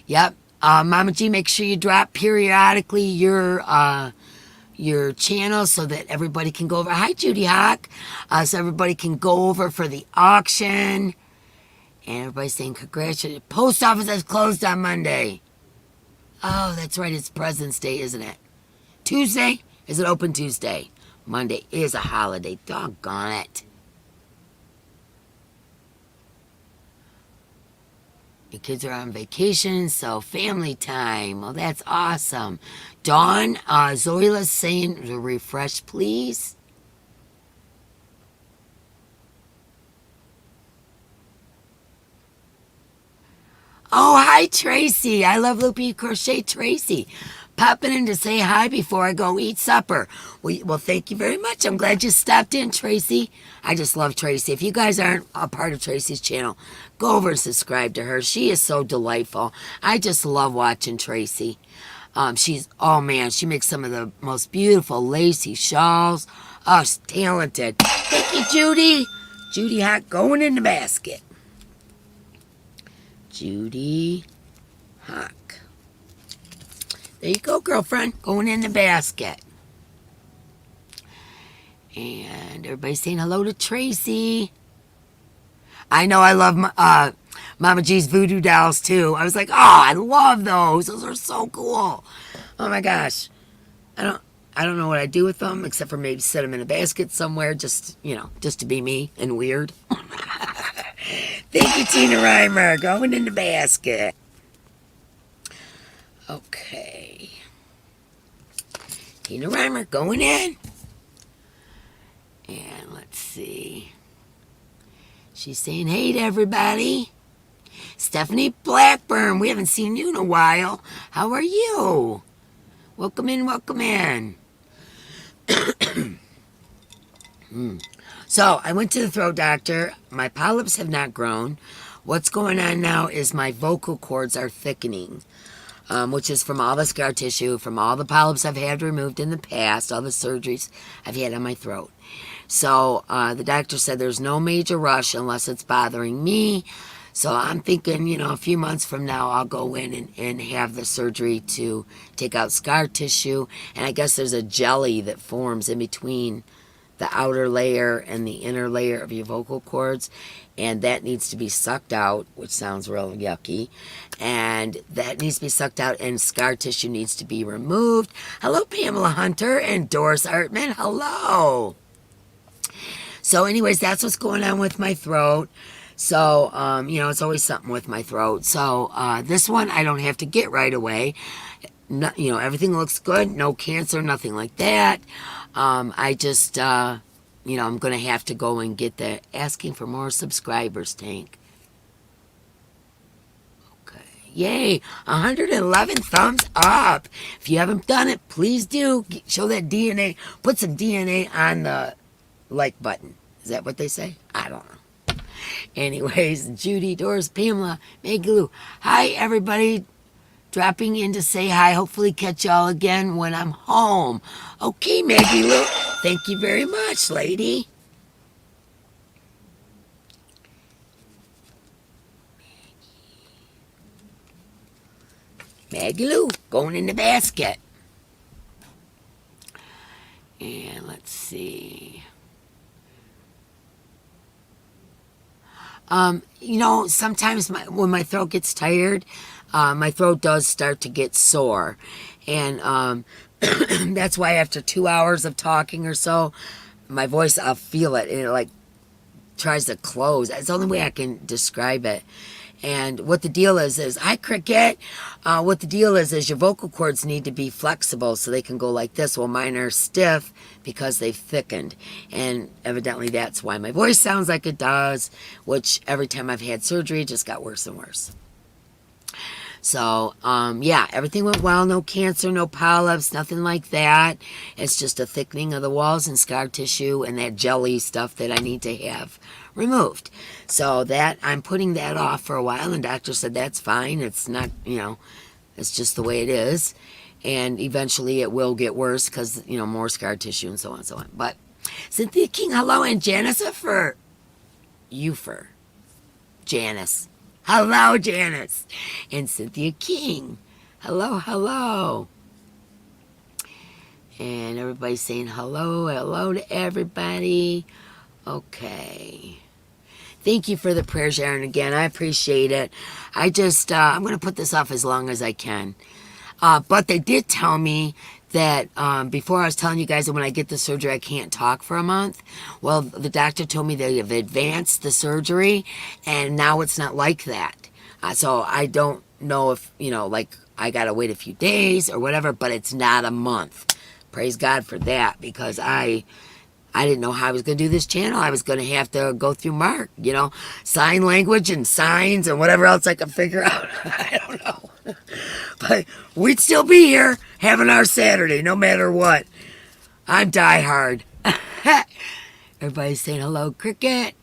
Yep. Mama G, make sure you drop periodically your channel so that everybody can go over. Hi, Judy Hawk. So everybody can go over for the auction. And everybody's saying congratulations. Post office is closed on Monday. Oh, that's right. It's President's Day, isn't it? Tuesday? Is it open Tuesday? Monday is a holiday. Doggone it. Your kids are on vacation, so family time. Well, that's awesome. Dawn, Zoila's saying to refresh, please. Oh, hi, Tracy. I love Loopy Crochet Tracy. Popping in to say hi before I go eat supper. Well, thank you very much. I'm glad you stopped in, Tracy. I just love Tracy. If you guys aren't a part of Tracy's channel, go over and subscribe to her. She is so delightful. I just love watching Tracy. Oh man, she makes some of the most beautiful lacy shawls. Oh, she's talented. Thank you, Judy. Judy Hawk going in the basket. Judy Hawk. There you go, girlfriend. Going in the basket. And everybody's saying hello to Tracy. I know I love Mama G's voodoo dolls too. I was like, oh, I love those. Those are so cool. Oh my gosh. I don't know what I do with them except for maybe set them in a basket somewhere, just to be me and weird. Thank you, Tina Reimer. Going in the basket. Okay. Tina Reimer going in. And let's see. She's saying hey to everybody. Stephanie Blackburn, we haven't seen you in a while. How are you? Welcome in, welcome in. So I went to the throat doctor. My polyps have not grown. What's going on now is my vocal cords are thickening, which is from all the scar tissue, from all the polyps I've had removed in the past, all the surgeries I've had on my throat. So the doctor said there's no major rush unless it's bothering me. So I'm thinking, you know, a few months from now, I'll go in and have the surgery to take out scar tissue. And I guess there's a jelly that forms in between the outer layer and the inner layer of your vocal cords. And that needs to be sucked out, which sounds real yucky. And that needs to be sucked out, and scar tissue needs to be removed. Hello, Pamela Hunter and Doris Artman. Hello. So anyways, that's what's going on with my throat. So, you know, it's always something with my throat. So, this one I don't have to get right away. No, you know, everything looks good. No cancer, nothing like that. I just, you know, I'm going to have to go and get the asking for more subscribers tank. Okay. Yay. 111 thumbs up. If you haven't done it, please do. Show that DNA. Put some DNA on the like button. Is that what they say? I don't know. Anyways, Judy, Doris, Pamela, Maggie Lou. Hi, everybody. Dropping in to say hi. Hopefully catch y'all again when I'm home. Okay, Maggie Lou. Thank you very much, lady. Maggie Lou, going in the basket. And let's see. You know, sometimes when my throat gets tired, my throat does start to get sore. And that's why after 2 hours of talking or so, my voice, I'll feel it. And it like tries to close. It's the only way I can describe it. And what the deal is hi, Cricket. What the deal is your vocal cords need to be flexible so they can go like this. Well, mine are stiff because they've thickened. And evidently that's why my voice sounds like it does, which every time I've had surgery, it just got worse and worse. So, yeah, everything went well. No cancer, no polyps, nothing like that. It's just a thickening of the walls and scar tissue and that jelly stuff that I need to have removed. So that, I'm putting that off for a while, and doctor said that's fine. It's not, you know, it's just the way it is. And eventually it will get worse because, you know, more scar tissue and so on and so on. But Cynthia King, hello, and Janice for Janice. Hello, Janice. And Cynthia King. Hello, hello. And everybody's saying hello, hello to everybody. Okay. Thank you for the prayer, Sharon, again. I appreciate it. I just, I'm going to put this off as long as I can. But they did tell me that before I was telling you guys that when I get the surgery, I can't talk for a month. Well, the doctor told me they have advanced the surgery, and now it's not like that. So I don't know if, you know, like I got to wait a few days or whatever, but it's not a month. Praise God for that, because I didn't know how I was going to do this channel. I was going to have to go through Mark, you know, sign language and signs and whatever else I could figure out. I don't know. But we'd still be here having our Saturday, no matter what. I'm diehard. Everybody's saying hello, Cricket.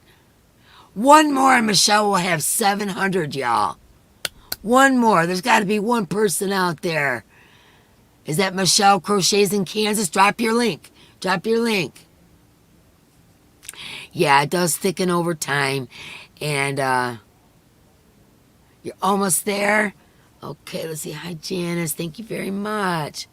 One more and Michelle will have 700, y'all. One more. There's got to be one person out there. Is that Michelle Crochets in Kansas? Drop your link. Drop your link. Yeah, it does thicken over time. And you're almost there. Okay, let's see. Hi, Janice. Thank you very much.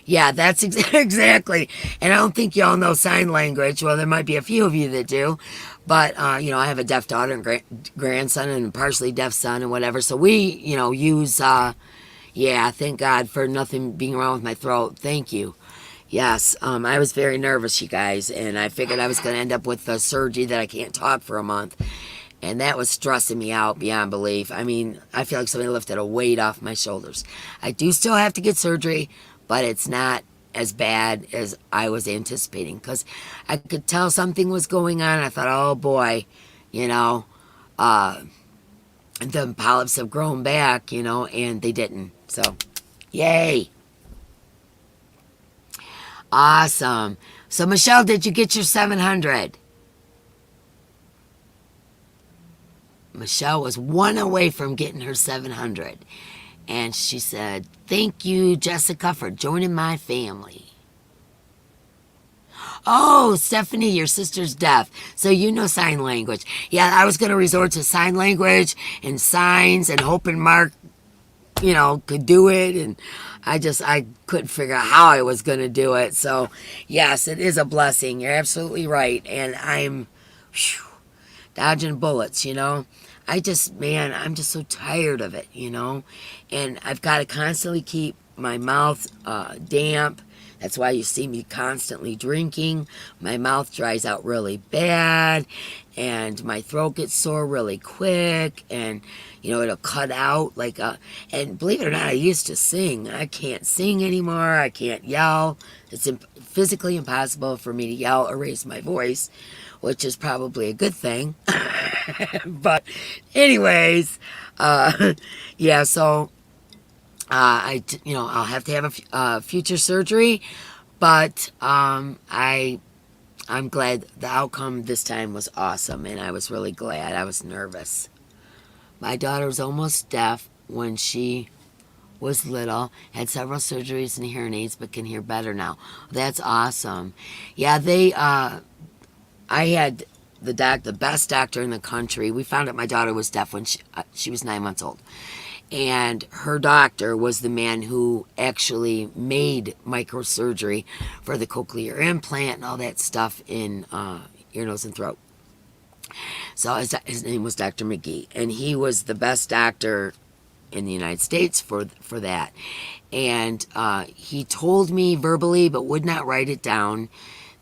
Yeah, that's exactly. And I don't think y'all know sign language. Well, there might be a few of you that do. But, you know, I have a deaf daughter and grandson and a partially deaf son and whatever. So we, you know, use, yeah, thank God for nothing being wrong with my throat. Thank you. Yes, I was very nervous, you guys. And I figured I was going to end up with a surgery that I can't talk for a month. And that was stressing me out beyond belief. I mean, I feel like somebody lifted a weight off my shoulders. I do still have to get surgery, but it's not as bad as I was anticipating. Because I could tell something was going on. I thought, oh boy, you know, the polyps have grown back, you know, and they didn't. So, yay. Awesome. So, Michelle, did you get your 700? Michelle was one away from getting her 700. And she said, thank you, Jessica, for joining my family. Oh, Stephanie, your sister's deaf, so you know sign language. Yeah, I was going to resort to sign language and signs and hoping Mark, could do it. And I couldn't figure out how I was going to do it. So, yes, it is a blessing. You're absolutely right. And I'm dodging bullets, I'm just so tired of it, And I've got to constantly keep my mouth damp. That's why you see me constantly drinking. My mouth dries out really bad, and my throat gets sore really quick, and, it'll cut out. And believe it or not, I used to sing. I can't sing anymore. I can't yell. It's physically impossible for me to yell or raise my voice, which is probably a good thing. But anyways, yeah, so I'll have to have a future surgery, but I'm glad the outcome this time was awesome, and I was really glad. I was nervous. My daughter was almost deaf when she was little, had several surgeries and hearing aids, but can hear better now. That's awesome. Yeah, I had the best doctor in the country. We found out my daughter was deaf when she was 9 months old. And her doctor was the man who actually made microsurgery for the cochlear implant and all that stuff in ear, nose, and throat. So his name was Dr. McGee, and he was the best doctor in the United States for that. And he told me verbally, but would not write it down,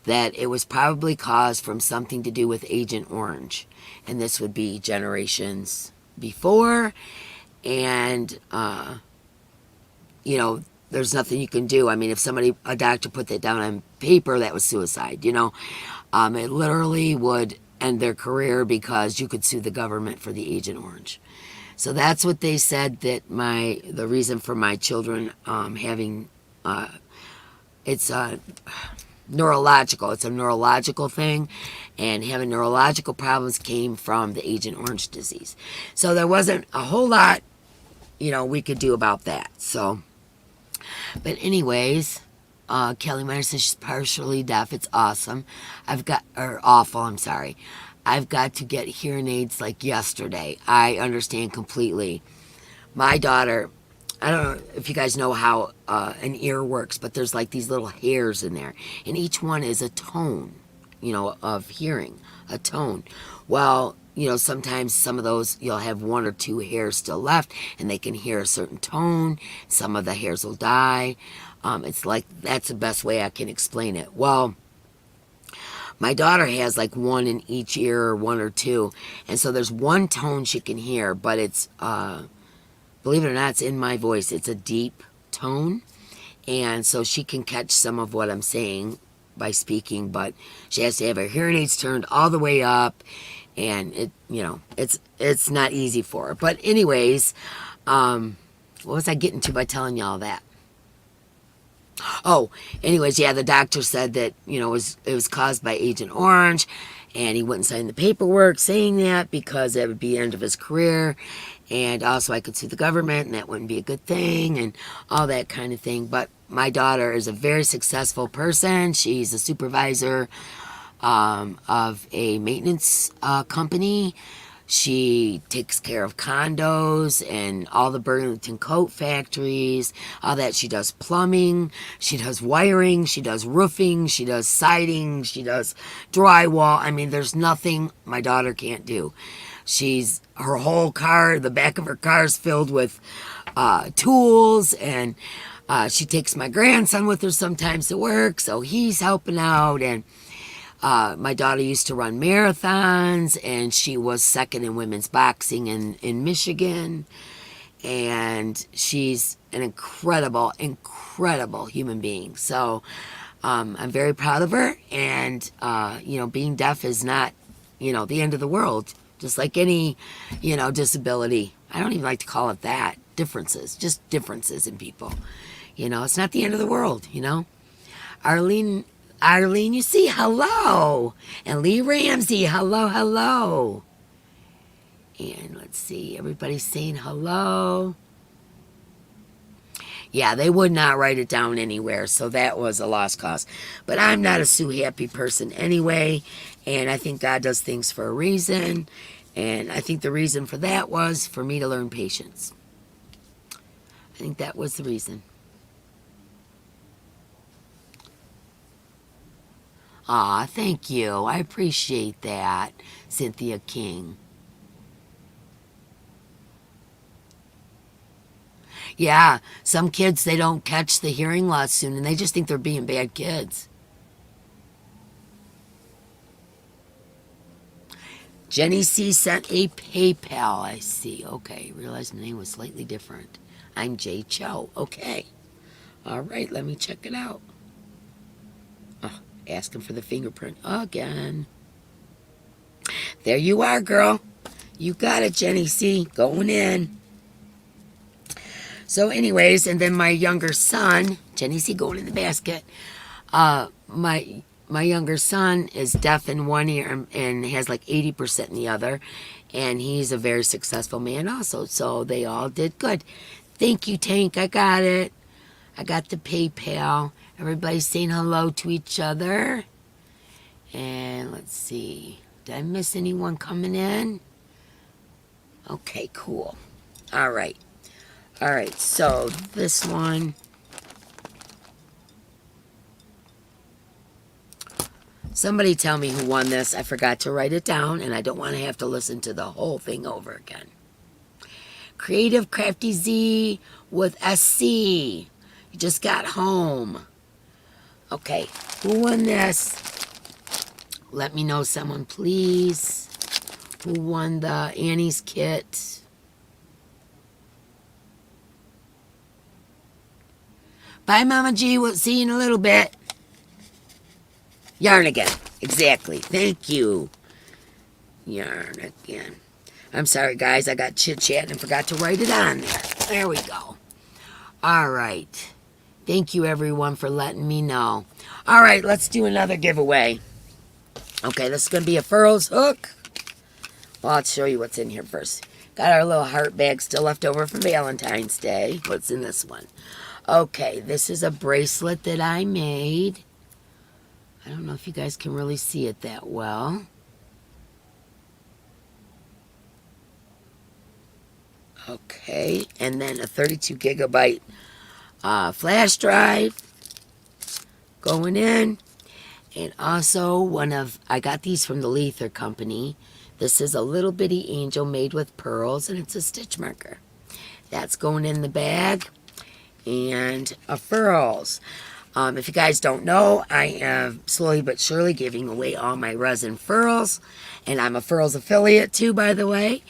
that it was probably caused from something to do with Agent Orange. And this would be generations before. And, there's nothing you can do. I mean, if a doctor put that down on paper, that was suicide, It literally would end their career because you could sue the government for the Agent Orange. So that's what they said, that the reason for my children having, it's neurological. It's a neurological thing, and having neurological problems came from the Agent Orange disease. So there wasn't a whole lot, we could do about that. So, but anyways, Kelly Meyer says she's partially deaf. It's awesome. Awful, I'm sorry. I've got to get hearing aids like yesterday. I understand completely. My daughter, I don't know if you guys know how an ear works, but there's like these little hairs in there, and each one is a tone, of hearing, a tone. Well, sometimes some of those, you'll have one or two hairs still left, and they can hear a certain tone. Some of the hairs will die. It's like, that's the best way I can explain it. Well, my daughter has like one in each ear, or one or two, and so there's one tone she can hear, but it's, believe it or not, it's in my voice. It's a deep tone, and so she can catch some of what I'm saying by speaking, but she has to have her hearing aids turned all the way up, and it's not easy for her. But anyways, what was I getting to by telling you all that? Oh, anyways, yeah, the doctor said that, it was caused by Agent Orange, and he wouldn't sign the paperwork saying that because that would be the end of his career, and also I could sue the government, and that wouldn't be a good thing, and all that kind of thing. But my daughter is a very successful person. She's a supervisor of a maintenance company. She takes care of condos and all the Burlington coat factories, all that. She does plumbing, she does wiring, she does roofing, she does siding, she does drywall. I mean, there's nothing my daughter can't do. Her whole car, the back of her car is filled with tools, and she takes my grandson with her sometimes to work, so he's helping out. And my daughter used to run marathons, and she was second in women's boxing in Michigan. And she's an incredible, incredible human being. So I'm very proud of her. And, being deaf is not, the end of the world. Just like any, disability. I don't even like to call it that. Differences. Just differences in people. It's not the end of the world, Arlene Arlene, you see, hello. And Lee Ramsey, hello, hello. And let's see, everybody's saying hello. Yeah, they would not write it down anywhere, so that was a lost cause. But I'm not a Sue Happy person anyway, and I think God does things for a reason. And I think the reason for that was for me to learn patience. I think that was the reason. Aw, thank you. I appreciate that, Cynthia King. Yeah, some kids, they don't catch the hearing loss soon, and they just think they're being bad kids. Jenny C. sent a PayPal, I see. Okay, realized my name was slightly different. I'm Jay Cho. Okay. All right, let me check it out. Oh, asking for the fingerprint again. There you are, girl. You got it, Jenny C. Going in. So anyways, and then my younger son, Jenny C. going in the basket. My younger son is deaf in one ear and has like 80% in the other. And he's a very successful man also. So they all did good. Thank you, Tank. I got it. I got the PayPal. Everybody's saying hello to each other. And let's see. Did I miss anyone coming in? Okay, cool. All right. All right, so this one. Somebody tell me who won this. I forgot to write it down, and I don't want to have to listen to the whole thing over again. Creative Crafty Z with SC. You just got home. Okay, who won this? Let me know, someone, please. Who won the Annie's kit? Bye, Mama G. We'll see you in a little bit. Yarn again. Exactly. Thank you. Yarn again. I'm sorry, guys. I got chit-chatting and forgot to write it on there. There we go. All right. Thank you, everyone, for letting me know. All right, let's do another giveaway. Okay, this is going to be a Furls hook. Well, I'll show you what's in here first. Got our little heart bag still left over from Valentine's Day. What's in this one? Okay, this is a bracelet that I made. I don't know if you guys can really see it that well. Okay, and then a 32 gigabyte flash drive going in. And also I got these from the Lether Company. This is a little bitty angel made with pearls, and it's a stitch marker. That's going in the bag. And a Furls. If you guys don't know, I am slowly but surely giving away all my resin Furls. And I'm a Furls affiliate too, by the way.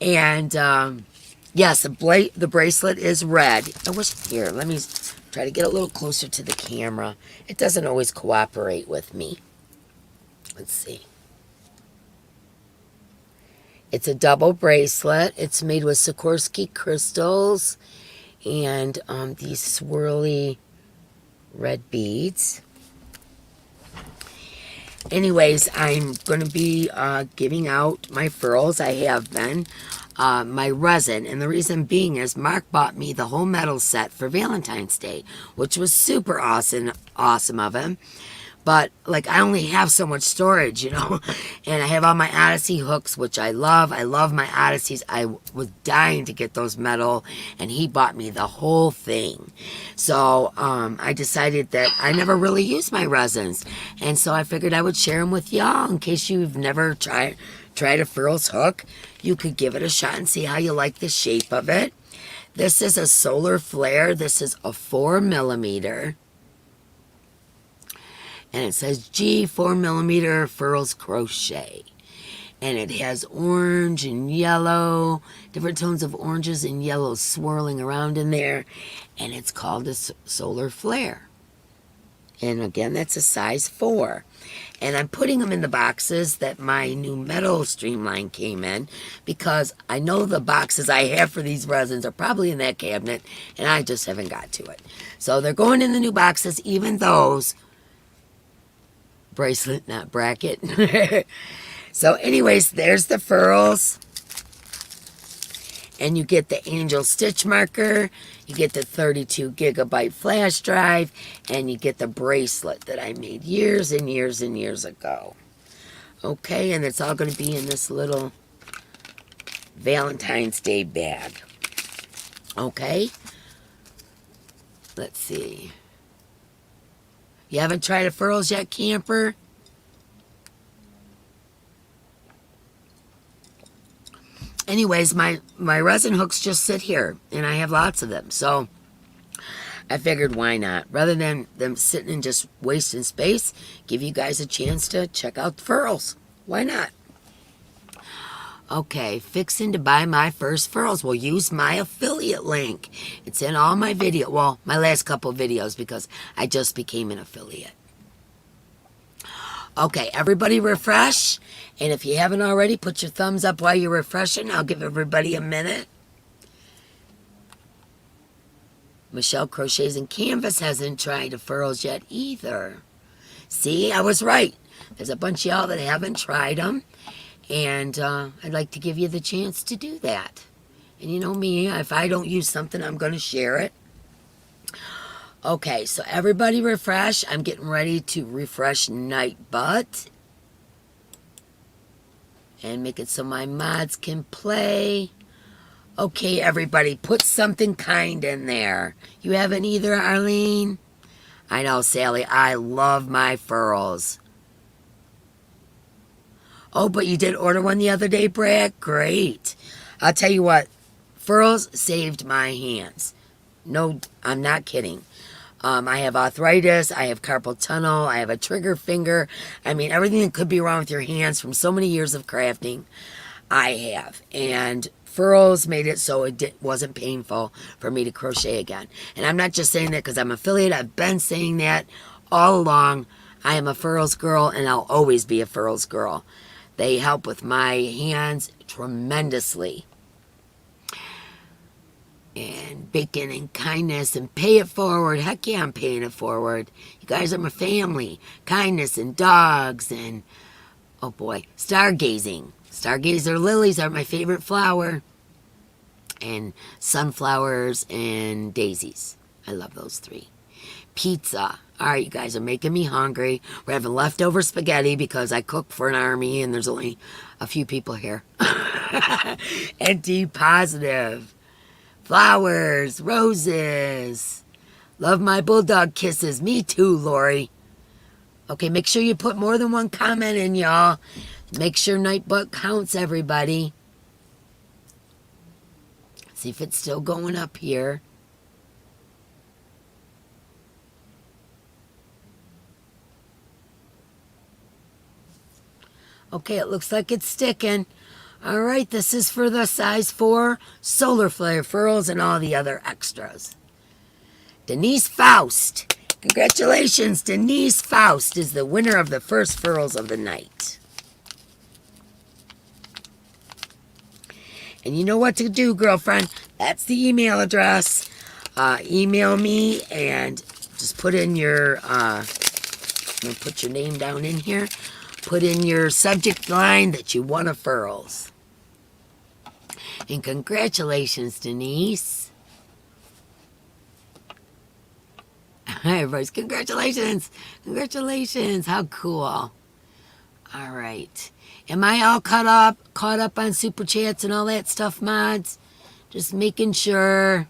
And yes, the bracelet is red. I wish, here, let me try to get a little closer to the camera. It doesn't always cooperate with me. Let's see. It's a double bracelet. It's made with Sikorsky crystals and these swirly red beads. Anyways, I'm going to be giving out my Furls. I have been. My resin, and the reason being is Mark bought me the whole metal set for Valentine's Day, which was super awesome of him. But like, I only have so much storage, you know, and I have all my Odyssey hooks, which I love. I love my Odysseys. I was dying to get those metal, and he bought me the whole thing. So I decided that I never really use my resins, and so I figured I would share them with y'all in case you've never tried a Furls hook. You could give it a shot and see how you like the shape of it. This is a solar flare. This is a 4mm. And it says G 4mm Furls Crochet. And it has orange and yellow, different tones of oranges and yellows swirling around in there. And it's called a solar flare. And again, that's a size 4. And I'm putting them in the boxes that my new metal streamline came in, because I know the boxes I have for these resins are probably in that cabinet, and I just haven't got to it. So they're going in the new boxes, even those Bracelet, not bracket. So anyways, there's the furls. And you get the angel stitch marker. You get the 32 gigabyte flash drive. And you get the bracelet that I made years and years and years ago. Okay, and it's all going to be in this little Valentine's Day bag. Okay. Let's see. You haven't tried a furls yet, camper? Anyways, my resin hooks just sit here, and I have lots of them. So I figured, why not? Rather than them sitting and just wasting space, give you guys a chance to check out the furls. Why not? Okay, fixing to buy my first furls. We'll use my affiliate link. It's in all my video. Well, my last couple videos, because I just became an affiliate. Okay, everybody refresh. And if you haven't already, put your thumbs up while you're refreshing. I'll give everybody a minute. Michelle Crochets and Canvas hasn't tried the furls yet either. See, I was right. There's a bunch of y'all that haven't tried them. And I'd like to give you the chance to do that. And you know me, if I don't use something, I'm going to share it. Okay, so everybody refresh. I'm getting ready to refresh Nightbutt. And make it so my mods can play. Okay, everybody, put something kind in there. You haven't either, Arlene? I know, Sally, I love my furls. Oh, but you did order one the other day, Brad? Great. I'll tell you what, furls saved my hands. No, I'm not kidding. I have arthritis, I have carpal tunnel, I have a trigger finger. I mean, everything that could be wrong with your hands from so many years of crafting, I have. And furls made it so it wasn't painful for me to crochet again. And I'm not just saying that because I'm affiliate. I've been saying that all along. I am a furls girl, and I'll always be a furls girl. They help with my hands tremendously. And bacon and kindness and pay it forward. Heck yeah, I'm paying it forward. You guys are my family. Kindness and dogs and, oh boy, stargazing. Stargazer lilies are my favorite flower. And sunflowers and daisies. I love those three. Pizza. All right, you guys are making me hungry. We're having leftover spaghetti because I cook for an army and there's only a few people here. NT positive. Flowers, roses. Love my bulldog kisses. Me too, Lori. Okay, make sure you put more than one comment in, y'all. Make sure Nightbutt counts, everybody. See if it's still going up here. Okay, it looks like it's sticking. All right, this is for the size 4 solar flare furls and all the other extras. Denise Faust. Congratulations, Denise Faust is the winner of the first furls of the night. And you know what to do, girlfriend. That's the email address. Email me and just put in your, put your name down in here. Put in your subject line that you won a furls. And congratulations, Denise. Hi, everybody. Congratulations. Congratulations. How cool. All right. Am I all caught up on Super Chats and all that stuff, mods? Just making sure.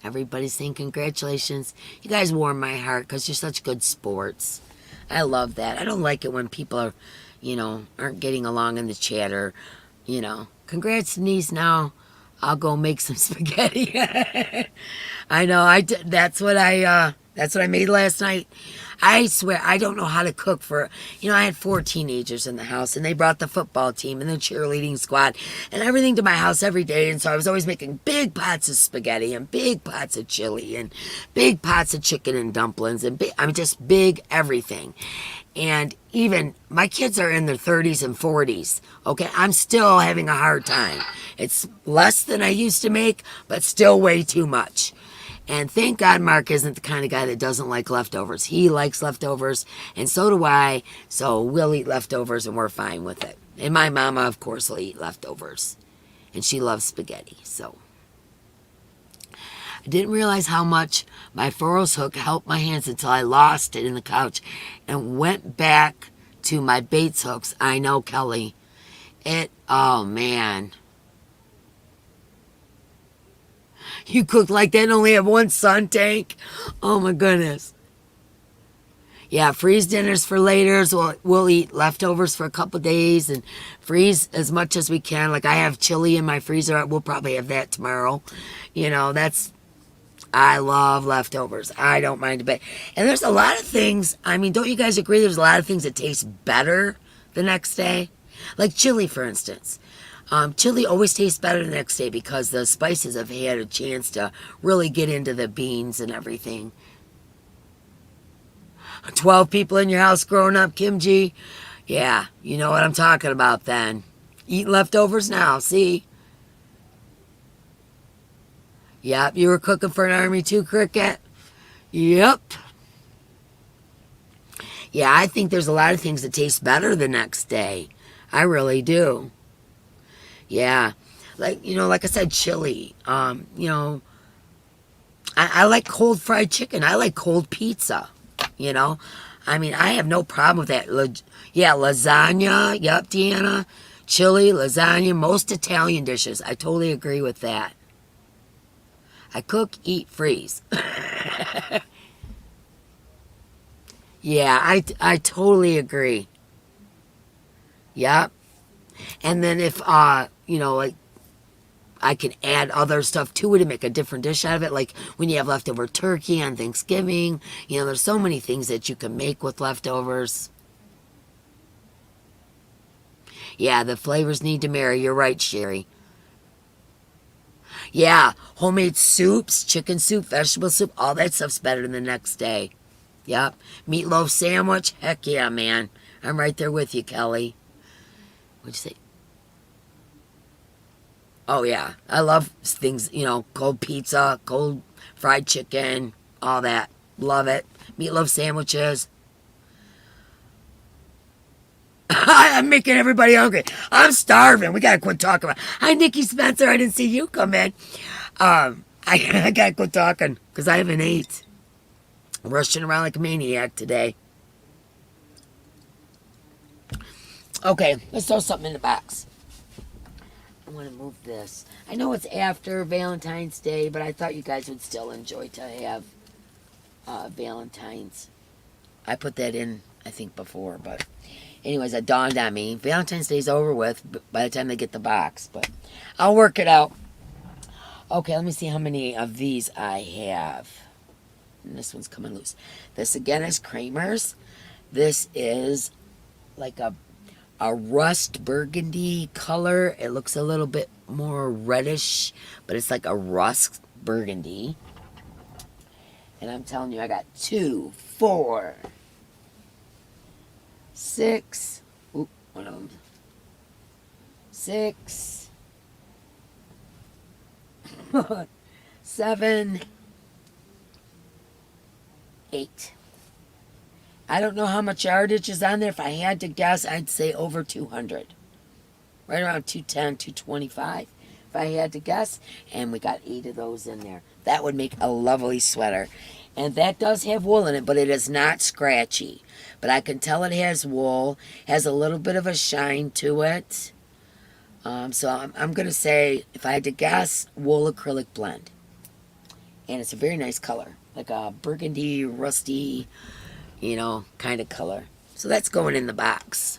Everybody's saying congratulations. You guys warm my heart because you're such good sports. I love that. I don't like it when people are, aren't getting along in the chat or, congrats, Denise. Now I'll go make some spaghetti. I know. That's what I made last night. I swear, I don't know how to cook for, I had 4 teenagers in the house, and they brought the football team and the cheerleading squad and everything to my house every day, and so I was always making big pots of spaghetti and big pots of chili and big pots of chicken and dumplings and just big everything. And even, my kids are in their 30s and 40s, okay? I'm still having a hard time. It's less than I used to make, but still way too much. And thank God Mark isn't the kind of guy that doesn't like leftovers. He likes leftovers, and so do I. So we'll eat leftovers, and we're fine with it. And my mama, of course, will eat leftovers. And she loves spaghetti, so. I didn't realize how much my furrows hook helped my hands until I lost it in the couch and went back to my Bates hooks. I know, Kelly. Oh, man. You cook like that and only have one sun tank? Oh, my goodness. Yeah, freeze dinners for later. We'll eat leftovers for a couple days and freeze as much as we can. Like I have chili in my freezer. We'll probably have that tomorrow. You know, I love leftovers. I don't mind a bit. And there's a lot of things, I mean, don't you guys agree there's a lot of things that taste better the next day? Like chili, for instance. Chili always tastes better the next day because the spices have had a chance to really get into the beans and everything. 12 people in your house growing up, Kim G? Yeah, you know what I'm talking about then. Eat leftovers now, see? Yep, you were cooking for an army too, Cricket? Yep. Yeah, I think there's a lot of things that taste better the next day. I really do. Yeah. Like, like I said, chili. I like cold fried chicken. I like cold pizza. I mean, I have no problem with that. Lasagna. Yep, Deanna. Chili, lasagna, most Italian dishes. I totally agree with that. I cook, eat, freeze. Yeah, I totally agree. Yep. And then if, like, I can add other stuff to it and make a different dish out of it. Like when you have leftover turkey on Thanksgiving, there's so many things that you can make with leftovers. Yeah, the flavors need to marry. You're right, Sherry. Yeah, homemade soups, chicken soup, vegetable soup, all that stuff's better than the next day. Yep. Meatloaf sandwich, heck yeah, man. I'm right there with you, Kelly. What'd you say? Oh, yeah. I love things, cold pizza, cold fried chicken, all that. Love it. Meatloaf sandwiches. I'm making everybody hungry. I'm starving. We got to quit talking about. Hi, Nikki Spencer. I didn't see you come in. I got to quit talking because I haven't ate. I'm rushing around like a maniac today. Okay, let's throw something in the box. I want to move this. I know it's after Valentine's Day, but I thought you guys would still enjoy to have Valentine's. I put that in, I think, before, but anyways, it dawned on me. Valentine's Day's over with by the time they get the box, but I'll work it out. Okay, let me see how many of these I have. And this one's coming loose. This, again, is Kramer's. This is like a rust burgundy color. It looks a little bit more reddish, but it's like a rust burgundy. And I'm telling you, I got 2, 4, 6. Oop, one of them. 6, 7, 8. I don't know how much yardage is on there. If I had to guess, I'd say over 200. Right around 210, 225, if I had to guess. And we got 8 of those in there. That would make a lovely sweater. And that does have wool in it, but it is not scratchy. But I can tell it has wool. Has a little bit of a shine to it. So I'm going to say, if I had to guess, wool acrylic blend. And it's a very nice color. Like a burgundy, rusty, kind of color. So that's going in the box.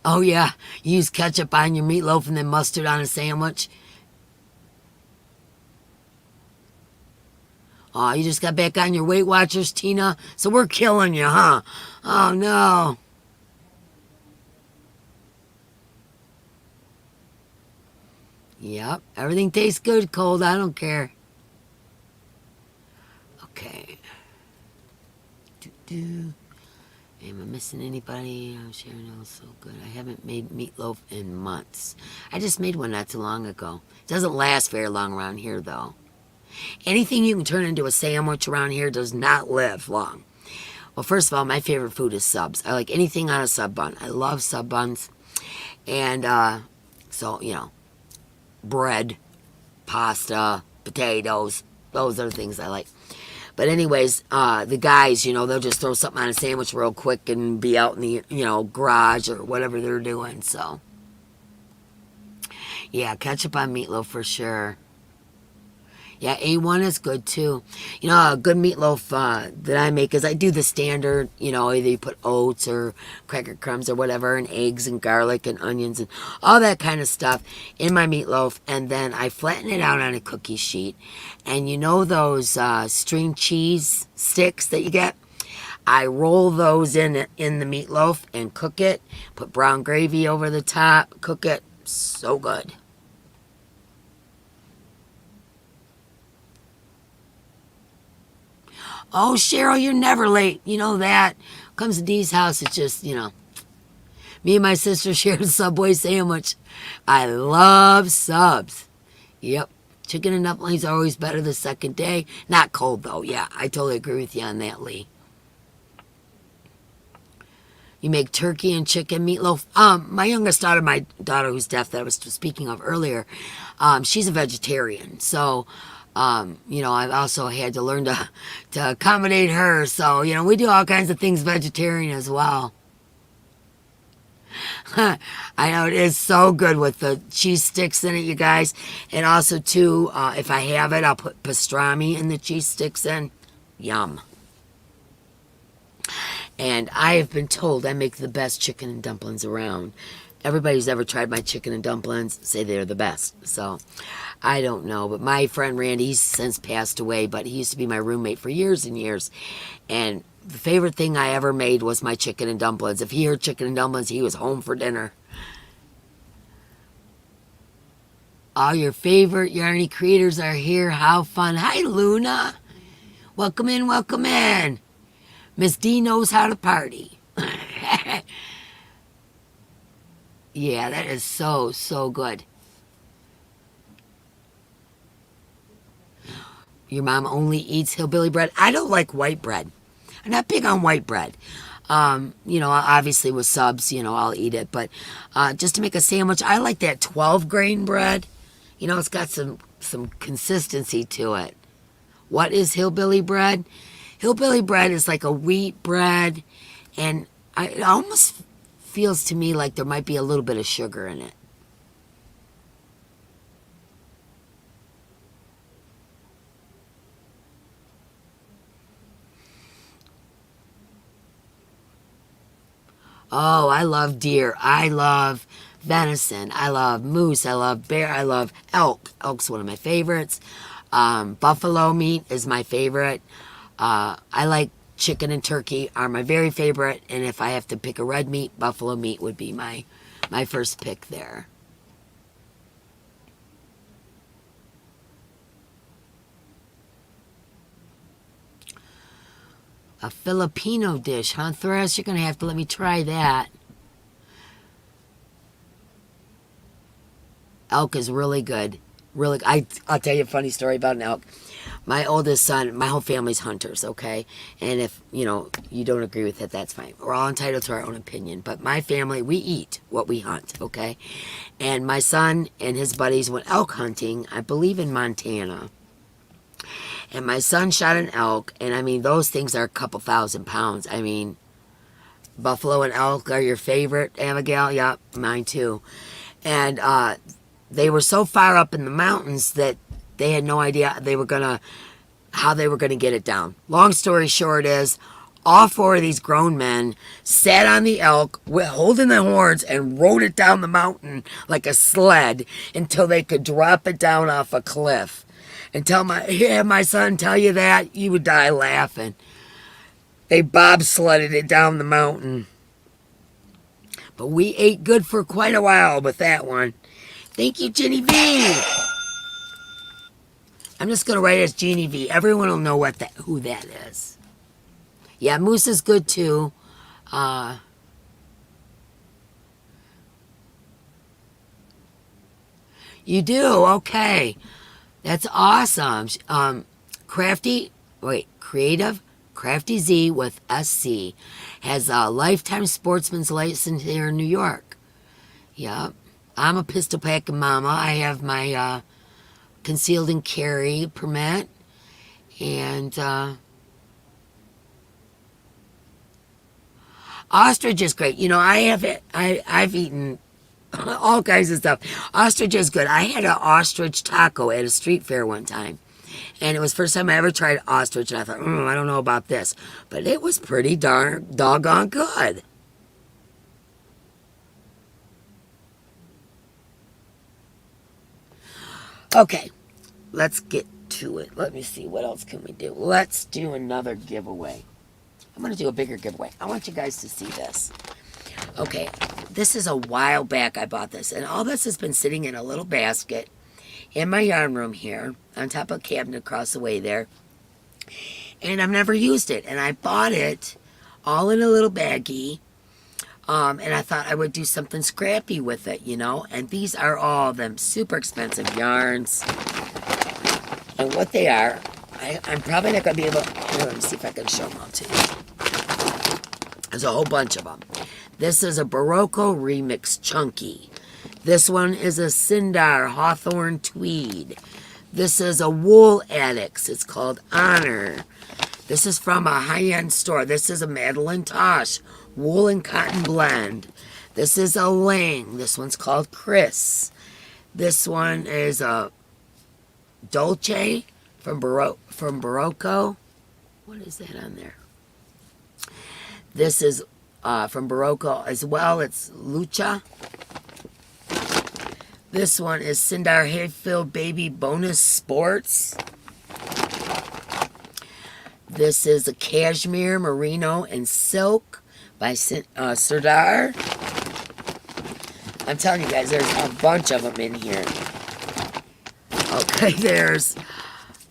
Oh, yeah. You use ketchup on your meatloaf and then mustard on a sandwich. Oh, you just got back on your Weight Watchers, Tina? So we're killing you, huh? Oh, no. Yep, everything tastes good cold. I don't care. Okay. Am I missing anybody? Oh, Sharon, oh, so good. I haven't made meatloaf in months. I just made one not too long ago. It doesn't last very long around here, though. Anything you can turn into a sandwich around here does not live long. Well, first of all, my favorite food is subs. I like anything on a sub bun. I love sub buns. And so, you know, bread, pasta, potatoes, those are the things I like. But anyways, the guys, you know, they'll just throw something on a sandwich real quick and be out in the, you know, garage or whatever they're doing. So, yeah, ketchup on meatloaf for sure. Yeah, A1 is good too. You know, a good meatloaf that I make is I do the standard, you know, either you put oats or cracker crumbs or whatever, and eggs and garlic and onions and all that kind of stuff in my meatloaf. And then I flatten it out on a cookie sheet. And you know those string cheese sticks that you get? I roll those in the meatloaf and cook it. Put brown gravy over the top. Cook it. So good. Oh, Cheryl, you're never late. You know that. Comes to Dee's house, it's just, you know. Me and my sister shared a Subway sandwich. I love subs. Yep. Chicken and dumplings are always better the second day. Not cold, though. Yeah, I totally agree with you on that, Lee. You make turkey and chicken meatloaf. My youngest daughter, my daughter who's deaf that I was speaking of earlier, she's a vegetarian. So, you know, I've also had to learn to accommodate her. So, you know, we do all kinds of things vegetarian as well. I know it is so good with the cheese sticks in it, you guys. And also, too, if I have it, I'll put pastrami in the cheese sticks in. Yum. And I have been told I make the best chicken and dumplings around. Everybody who's ever tried my chicken and dumplings say they're the best. So, I don't know. But my friend Randy, he's since passed away, but he used to be my roommate for years and years. And the favorite thing I ever made was my chicken and dumplings. If he heard chicken and dumplings, he was home for dinner. All your favorite Yarny creators are here. How fun. Hi, Luna. Welcome in, welcome in. Miss D knows how to party. Yeah, that is so, so good. Your mom only eats hillbilly bread. I don't like white bread. I'm not big on white bread. You know, obviously with subs, you know, I'll eat it. But just to make a sandwich, I like that 12-grain bread. You know, it's got some consistency to it. What is hillbilly bread? Hillbilly bread is like a wheat bread. And it almost feels to me like there might be a little bit of sugar in it. Oh, I love deer. I love venison. I love moose. I love bear. I love elk. Elk's one of my favorites. Buffalo meat is my favorite. I like chicken and turkey are my very favorite. And if I have to pick a red meat, buffalo meat would be my first pick there. A Filipino dish, huh, Thresh? You're going to have to let me try that. Elk is really good. Really, I'll tell you a funny story about an elk. My oldest son, my whole family's hunters, okay? And if, you know, you don't agree with it, that's fine. We're all entitled to our own opinion. But my family, we eat what we hunt, okay? And my son and his buddies went elk hunting, I believe in Montana. And my son shot an elk, and I mean, those things are a couple 1,000 pounds. I mean, buffalo and elk are your favorite, Abigail? Yep, mine too. And they were so far up in the mountains that they had no idea how they were gonna get it down. Long story short is, all four of these grown men sat on the elk, holding the horns, and rode it down the mountain like a sled until they could drop it down off a cliff. And my son tell you that, you would die laughing. They bobsledded it down the mountain. But we ate good for quite a while with that one. Thank you, Jenny V. I'm just going to write it as Jeannie V. Everyone will know who that is. Yeah, moose is good too. You do? Okay. That's awesome. Creative Crafty Z with SC has a lifetime sportsman's license here in New York. Yep. I'm a pistol packing mama. I have my concealed and carry permit. And ostrich is great. You know, I've eaten all kinds of stuff. Ostrich is good. I had an ostrich taco at a street fair one time. And it was the first time I ever tried ostrich. And I thought, I don't know about this. But it was pretty doggone good. Okay, let's get to it. Let me see, what else can we do? Let's do another giveaway. I'm going to do a bigger giveaway. I want you guys to see this. Okay, this is a while back I bought this. And all this has been sitting in a little basket in my yarn room here, on top of a cabinet across the way there. And I've never used it. And I bought it all in a little baggie. And I thought I would do something scrappy with it, you know. And these are all them super expensive yarns. And what they are, I'm probably not going to be able... Here, let me see if I can show them all to you. There's a whole bunch of them. This is a Barocco Remix Chunky. This one is a Sindar Hawthorne Tweed. This is a Wool Addicts. It's called Honor. This is from a high-end store. This is a Madeline Tosh Wool and Cotton Blend. This is a Lang. This one's called Chris. This one is a Dolce from Barocco. What is that on there? This is from Barocco as well. It's Lucha. This one is Sindar Hayfield Baby Bonus Sports. This is a Cashmere, Merino, and Silk by Serdar. I'm telling you guys, there's a bunch of them in here. Okay, there's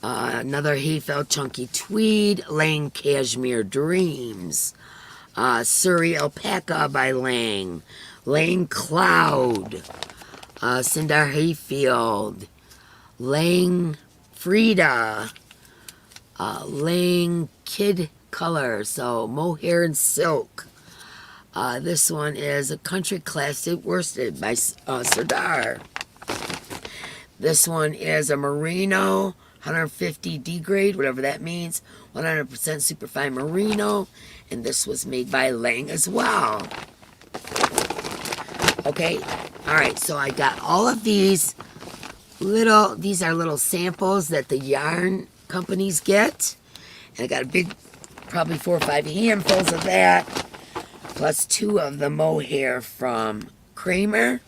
another Hayfield Chunky Tweed, Lang Cashmere Dreams. Surrey Alpaca by Lang. Lang Cloud. Sindar Hayfield, Lang Frida, Lang Kid Color, so Mohair and Silk. This one is a Country Classic Worsted by Serdar. This one is a Merino 150 D grade, whatever that means, 100% superfine Merino, and this was made by Lang as well. Okay. All right, so I got all of these these are little samples that the yarn companies get. And I got a big, probably 4 or 5 handfuls of that, plus 2 of the mohair from Kramer.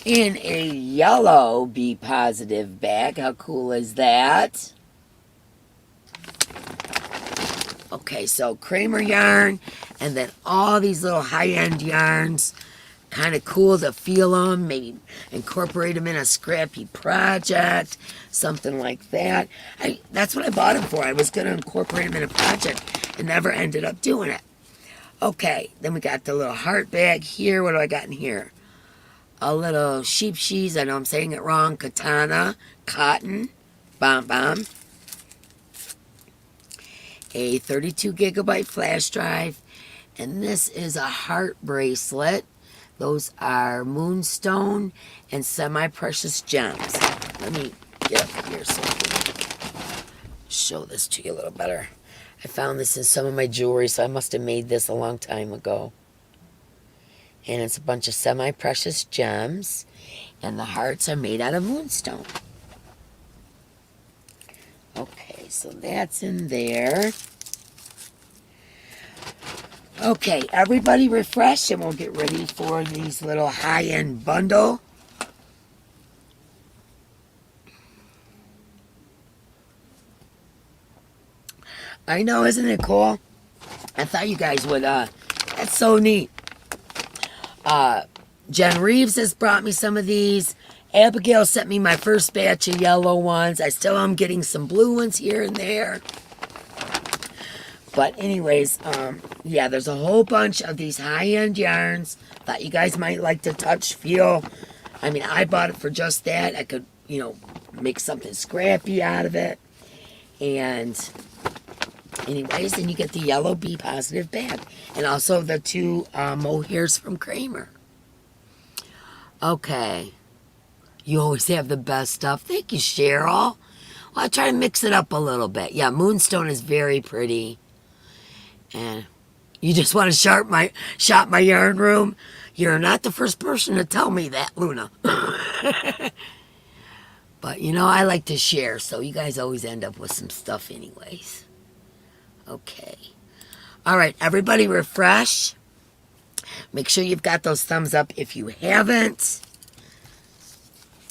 In a yellow Be Positive bag. How cool is that? Okay, so Kramer yarn, and then all these little high-end yarns. Kind of cool to feel them, maybe incorporate them in a scrappy project, something like that. That's what I bought them for. I was going to incorporate them in a project and never ended up doing it. Okay, then we got the little heart bag here. What do I got in here? A little sheep sheaves. I know I'm saying it wrong. Katana, cotton, bomb. A 32 gigabyte flash drive. And this is a heart bracelet. Those are moonstone and semi-precious gems. Let me get up here so I can show this to you a little better. I found this in some of my jewelry, so I must have made this a long time ago. And it's a bunch of semi-precious gems, and the hearts are made out of moonstone. Okay, so that's in there. Okay, everybody refresh, and we'll get ready for these little high-end bundle. I know, isn't it cool? I thought you guys would, that's so neat. Jen Reeves has brought me some of these. Abigail sent me my first batch of yellow ones. I still am getting some blue ones here and there. But anyways, yeah, there's a whole bunch of these high-end yarns that you guys might like to touch, feel. I mean, I bought it for just that. I could, make something scrappy out of it. And anyways, then you get the yellow Be Positive bag. And also the 2 mohairs from Kramer. Okay. You always have the best stuff. Thank you, Cheryl. Well, I try to mix it up a little bit. Yeah, Moonstone is very pretty. And you just want to shop my yarn room? You're not the first person to tell me that, Luna. But, I like to share, so you guys always end up with some stuff anyways. Okay. All right, everybody refresh. Make sure you've got those thumbs up if you haven't.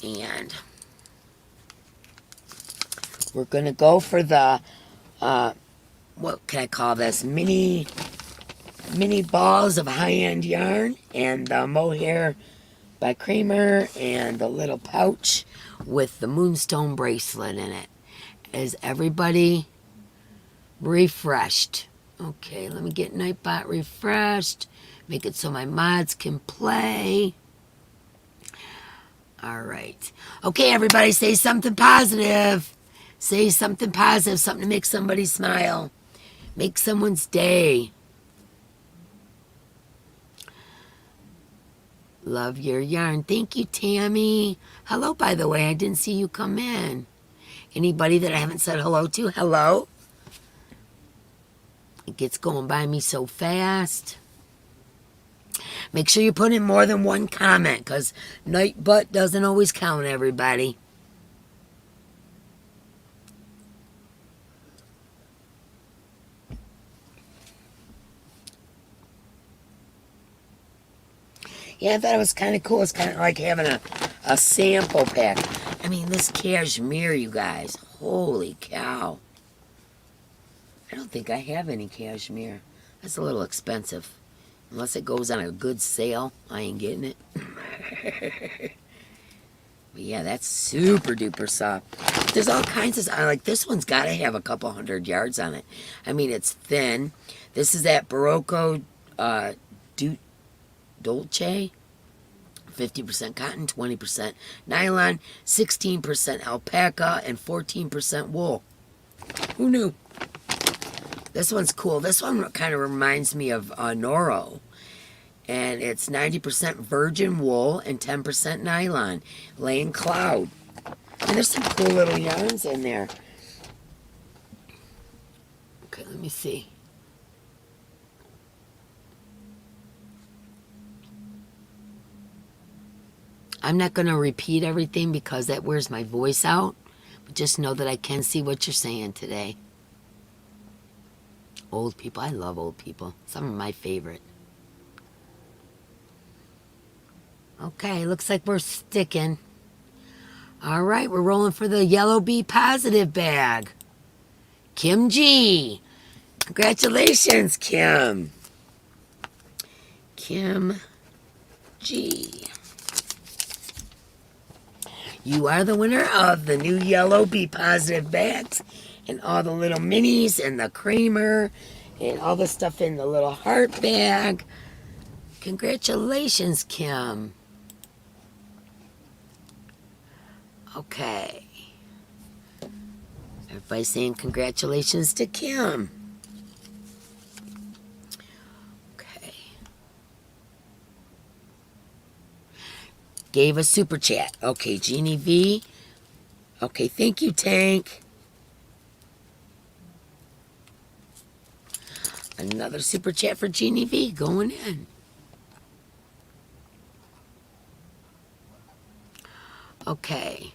And we're going to go for the, what can I call this? Mini balls of high-end yarn. And the mohair by Kramer. And the little pouch with the Moonstone bracelet in it. Is everybody refreshed? Okay, let me get Nightbot refreshed. Make it so my mods can play. All right. Okay, everybody, say something positive. Say something positive, something to make somebody smile. Make someone's day. Love your yarn. Thank you, Tammy. Hello, by the way. I didn't see you come in. Anybody that I haven't said hello to, hello. It gets going by me so fast. Make sure you put in more than one comment, because night butt doesn't always count, everybody. Yeah, I thought it was kind of cool. It's kind of like having a sample pack. I mean, this cashmere, you guys. Holy cow. I don't think I have any cashmere. That's a little expensive. Unless it goes on a good sale, I ain't getting it. But yeah, that's super duper soft. There's all kinds of, like this one's got to have a couple 100 yards on it. I mean, it's thin. This is that Barocco Dolce. 50% cotton, 20% nylon, 16% alpaca, and 14% wool. Who knew? This one's cool. This one kind of reminds me of Noro. And it's 90% virgin wool and 10% nylon. Laying Cloud. And there's some cool little yarns in there. Okay, let me see. I'm not going to repeat everything because that wears my voice out. But just know that I can see what you're saying today. Old people. I love old people. Some are my favorite. Okay, looks like we're sticking. All right, we're rolling for the yellow Be Positive bag. Kim G. Congratulations, Kim. Kim G. You are the winner of the new yellow Be Positive bags and all the little minis and the Kramer and all the stuff in the little heart bag. Congratulations, Kim. Okay. Everybody's saying congratulations to Kim. Okay. Gave a super chat. Okay, Jeannie V. Okay, thank you, Tank. Another super chat for Jeannie V going in. Okay.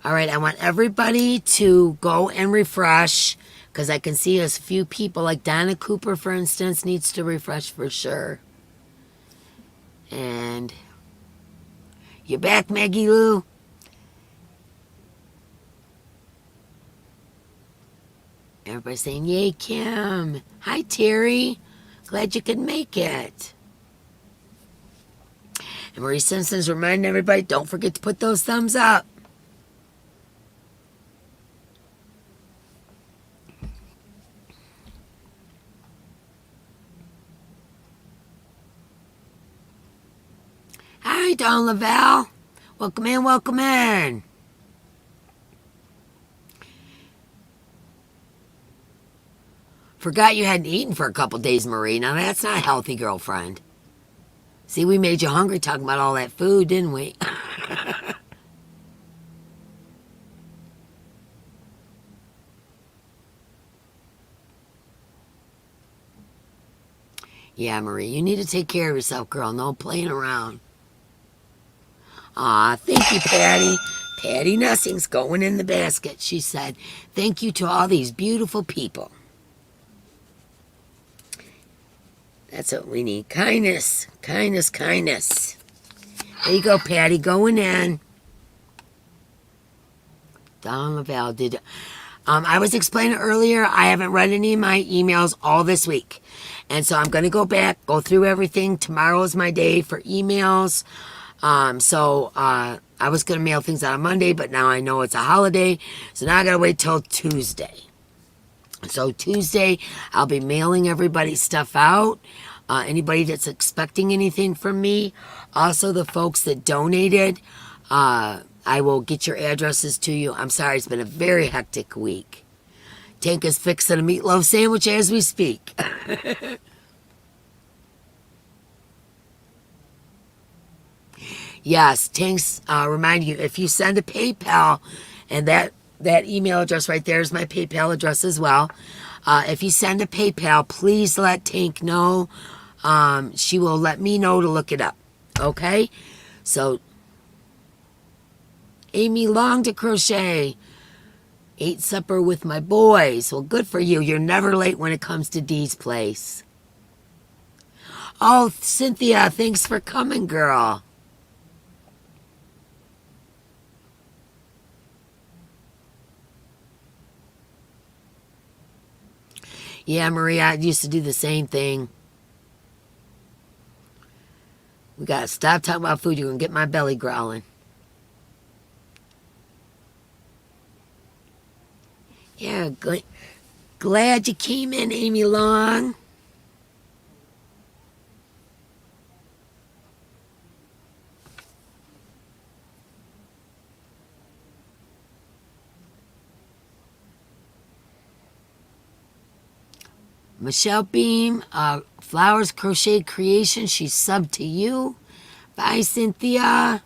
All right, I want everybody to go and refresh because I can see a few people like Donna Cooper, for instance, needs to refresh for sure. And you back, Maggie Lou? Everybody's saying, yay, Kim. Hi, Terry. Glad you could make it. And Marie Simpson's reminding everybody, don't forget to put those thumbs up. Hi, Don Lavelle. Welcome in, welcome in. Forgot you hadn't eaten for a couple days, Marie. Now, that's not healthy, girlfriend. See, we made you hungry talking about all that food, didn't we? Yeah, Marie, you need to take care of yourself, girl. No playing around. Aw, thank you, Patty. Patty Nothing's going in the basket. She said, thank you to all these beautiful people. That's what we need. Kindness, kindness, kindness. There you go, Patty, going in. Don Lavelle did. I was explaining earlier, I haven't read any of my emails all this week. And so I'm going to go back, go through everything. Tomorrow is my day for emails. I was going to mail things out on Monday, but now I know it's a holiday. So now I got to wait till Tuesday. So Tuesday, I'll be mailing everybody's stuff out. Anybody that's expecting anything from me. Also, the folks that donated, I will get your addresses to you. I'm sorry, it's been a very hectic week. Tank is fixing a meatloaf sandwich as we speak. Yes, Tank's remind you, if you send a PayPal, and that email address right there is my PayPal address as well. If you send a PayPal, please let Tank know. She will let me know to look it up. Okay? So, Amy longed to crochet. Ate supper with my boys. Well, good for you. You're never late when it comes to Dee's place. Oh, Cynthia, thanks for coming, girl. Yeah, Maria, I used to do the same thing. We got to stop talking about food. You're going to get my belly growling. Yeah, glad you came in, Amy Long. Michelle Beam, Flowers Crochet Creation, she's subbed to you. Bye, Cynthia.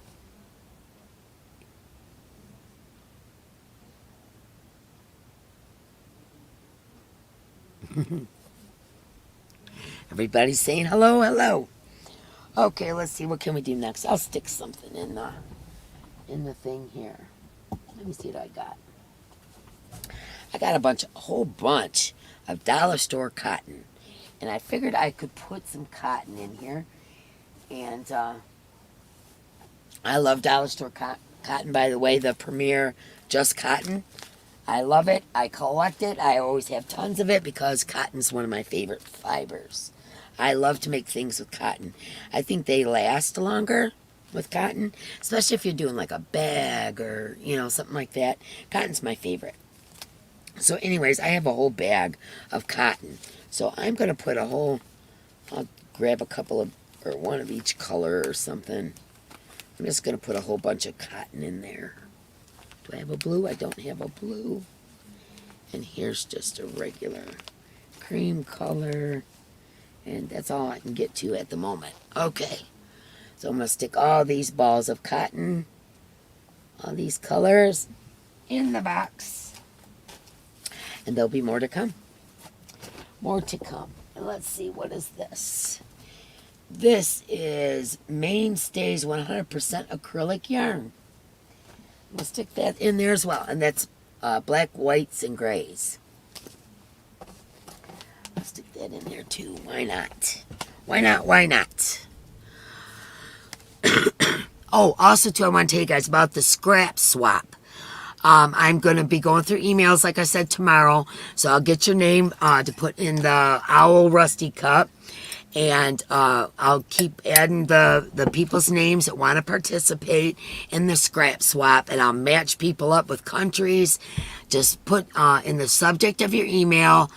Everybody's saying hello, hello. Okay, let's see, what can we do next? I'll stick something in the thing here. Let me see what I got. I got a whole bunch of dollar store cotton, and I figured I could put some cotton in here. And I love dollar store cotton, by the way, the Premier Just Cotton. I love it. I collect it. I always have tons of it because cotton's one of my favorite fibers. I love to make things with cotton. I think they last longer with cotton, especially if you're doing like a bag or, something like that. Cotton's my favorite. So anyways, I have a whole bag of cotton. So I'm going to put I'll grab a couple of, or one of each color or something. I'm just going to put a whole bunch of cotton in there. Do I have a blue? I don't have a blue. And here's just a regular cream color. And that's all I can get to at the moment. Okay. So I'm going to stick all these balls of cotton, all these colors, in the box. And there'll be more to come. More to come. And let's see, what is this? This is Mainstays 100% acrylic yarn. We'll stick that in there as well. And that's black, whites, and grays. I'll stick that in there too. Why not? Why not? Why not? Oh, also too, I want to tell you guys about the scrap swap. I'm going to be going through emails, like I said, tomorrow. So I'll get your name to put in the Owl Rusty Cup. And I'll keep adding the people's names that want to participate in the scrap swap. And I'll match people up with countries. Just put in the subject of your email,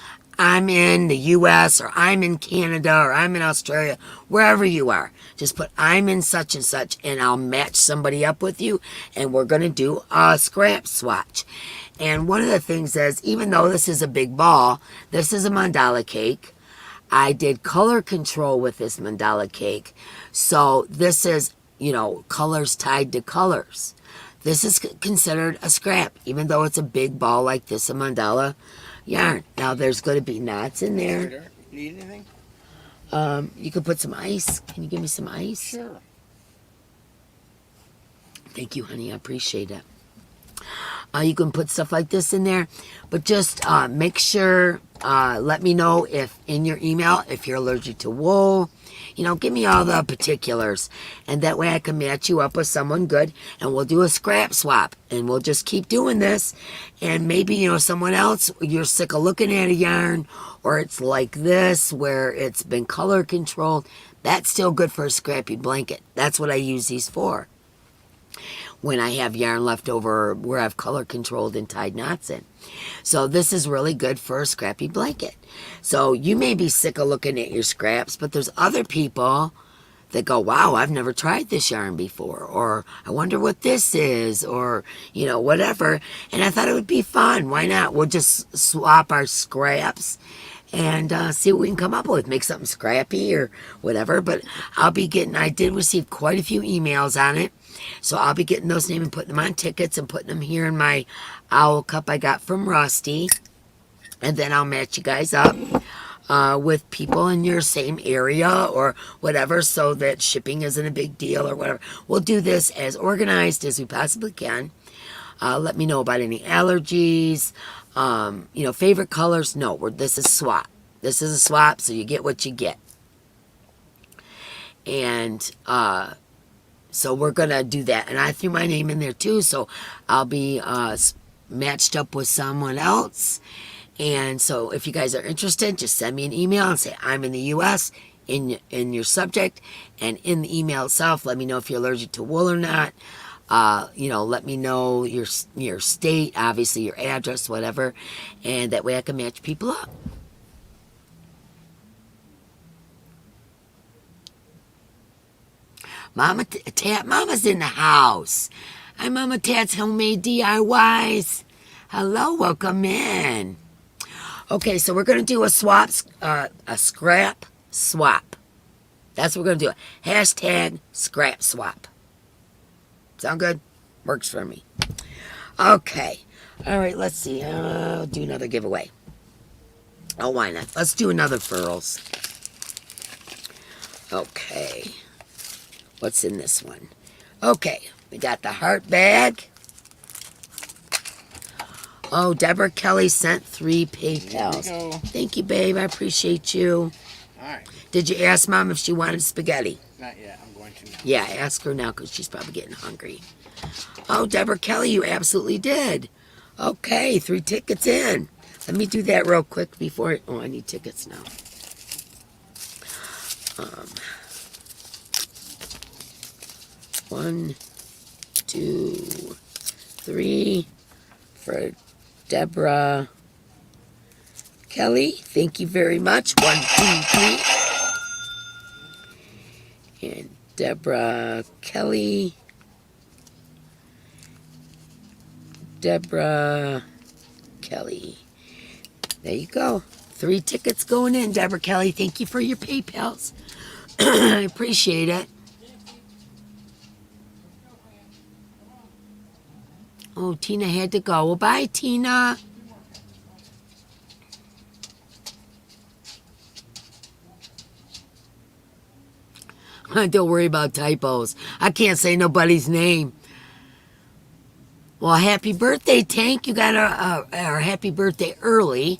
I'm in the U.S. or I'm in Canada or I'm in Australia, wherever you are. Just put I'm in such and such, and I'll match somebody up with you, and we're going to do a scrap swatch. And one of the things is, even though this is a big ball, this is a mandala cake. I did color control with this mandala cake. So this is, you know, colors tied to colors. This is considered a scrap, even though it's a big ball like this, a mandala yarn. Now there's going to be knots in there. Need anything? You could put some ice. Can you give me some ice? Sure. Thank you, honey. I appreciate it. You can put stuff like this in there, but just make sure, let me know if in your email, if you're allergic to wool. You know, give me all the particulars, and that way I can match you up with someone good, and we'll do a scrap swap, and we'll just keep doing this. And maybe, you know, someone else, you're sick of looking at a yarn, or it's like this where it's been color controlled. That's still good for a scrappy blanket. That's what I use these for, when I have yarn left over where I've color controlled and tied knots in. So this is really good for a scrappy blanket. So you may be sick of looking at your scraps, but there's other people that go, wow, I've never tried this yarn before, or I wonder what this is, or, you know, whatever. And I thought it would be fun. Why not? We'll just swap our scraps and see what we can come up with. Make something scrappy or whatever. But I did receive quite a few emails on it. So I'll be getting those names and putting them on tickets and putting them here in my owl cup I got from Rusty. And then I'll match you guys up with people in your same area or whatever, so that shipping isn't a big deal or whatever. We'll do this as organized as we possibly can. Let me know about any allergies, you know, favorite colors. No, this is swap. This is a swap, so you get what you get. And so we're going to do that. And I threw my name in there too, so I'll be matched up with someone else. And so if you guys are interested, just send me an email and say, I'm in the U.S., in your subject. And in the email itself, let me know if you're allergic to wool or not. You know, let me know your state, obviously your address, whatever. And that way I can match people up. Mama Tat, Mama's in the house. I'm Mama Tat's Homemade DIYs. Hello, welcome in. Okay, so we're going to do a swap, a scrap swap. That's what we're going to do. Hashtag scrap swap. Sound good? Works for me. Okay. All right, let's see. I'll do another giveaway. Oh, why not? Let's do another furls. Okay. What's in this one? Okay, we got the heart bag. Oh, Deborah Kelly sent 3 PayPals. There we go. Thank you, babe. I appreciate you. All right. Did you ask Mom if she wanted spaghetti? Not yet. I'm going to now. Yeah, ask her now because she's probably getting hungry. Oh, Deborah Kelly, you absolutely did. Okay, 3 tickets in. Let me do that real quick before... Oh, I need tickets now. 1, 2, 3 for Deborah Kelly. Thank you very much. 1, 2, 3. And Deborah Kelly. Deborah Kelly. There you go. 3 tickets going in, Deborah Kelly. Thank you for your PayPals. I appreciate it. Oh, Tina had to go. Well, bye, Tina. Don't worry about typos. I can't say nobody's name. Well, happy birthday, Tank. You got our happy birthday early.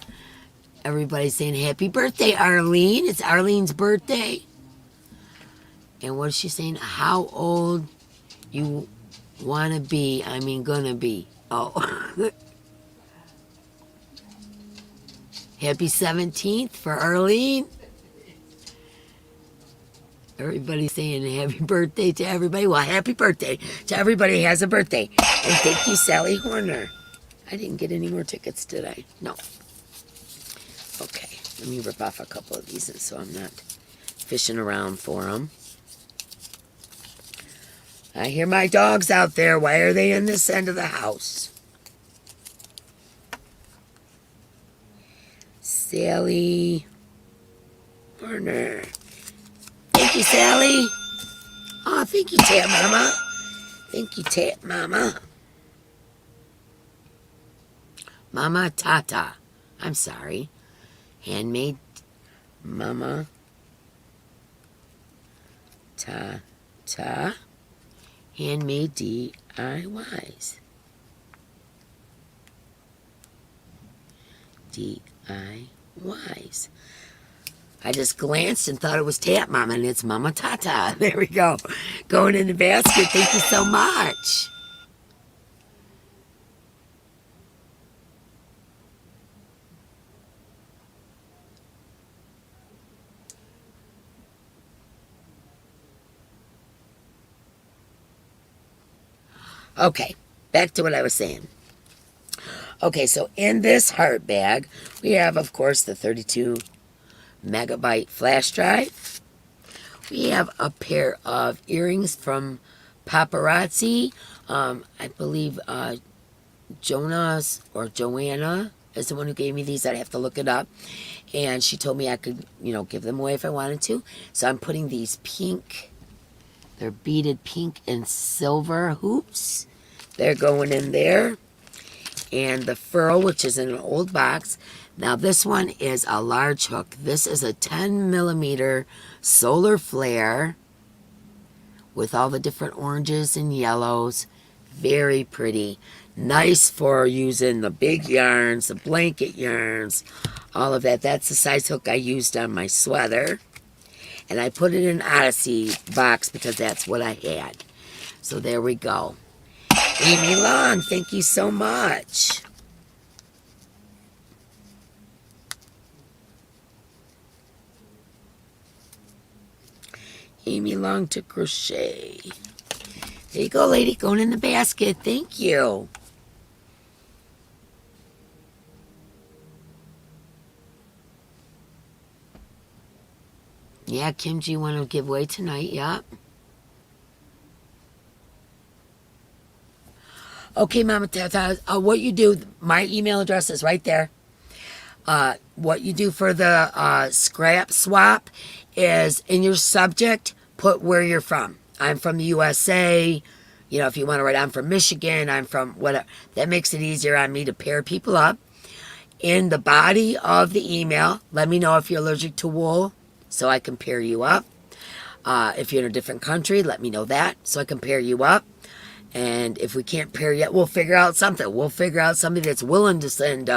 Everybody's saying happy birthday, Arlene. It's Arlene's birthday. And what is she saying? How old you want to be? I mean, gonna be. Oh. Happy 17th for Arlene. Everybody's saying happy birthday to everybody. Well, happy birthday to everybody who has a birthday. And thank you, Sally Horner. I didn't get any more tickets, did I? No. Okay. Let me rip off a couple of these so I'm not fishing around for them. I hear my dogs out there. Why are they in this end of the house? Sally Warner. Thank you, Sally. Oh, thank you, Tat Mama. Thank you, Tat Mama. Mama Tata. I'm sorry. Handmade Mama Tata. Handmade DIYs. DIYs. I just glanced and thought it was Tat Mama, and it's Mama Tata. There we go. Going in the basket. Thank you so much. Okay, back to what I was saying. Okay, so in this heart bag, we have, of course, the 32 megabyte flash drive. We have a pair of earrings from Paparazzi. I believe Jonas or Joanna is the one who gave me these. I'd have to look it up. And she told me I could, give them away if I wanted to. So I'm putting these pink, they're beaded pink and silver hoops. They're going in there. And the furl, which is in an old box. Now this one is a large hook. This is a 10 millimeter solar flare with all the different oranges and yellows. Very pretty. Nice for using the big yarns, the blanket yarns, all of that. That's the size hook I used on my sweater. And I put it in an Odyssey box because that's what I had. So there we go. Amy Long, thank you so much. Amy Long to crochet. There you go, lady, going in the basket. Thank you. Yeah, Kimji want to give away tonight, yep. Okay, Mama Tata, what you do, my email address is right there. What you do for the scrap swap is in your subject, put where you're from. I'm from the USA. If you want to write, I'm from Michigan, I'm from whatever. That makes it easier on me to pair people up. In the body of the email, let me know if you're allergic to wool so I can pair you up. If you're in a different country, let me know that so I can pair you up. And if we can't pair yet, we'll figure out something. We'll figure out somebody that's willing to send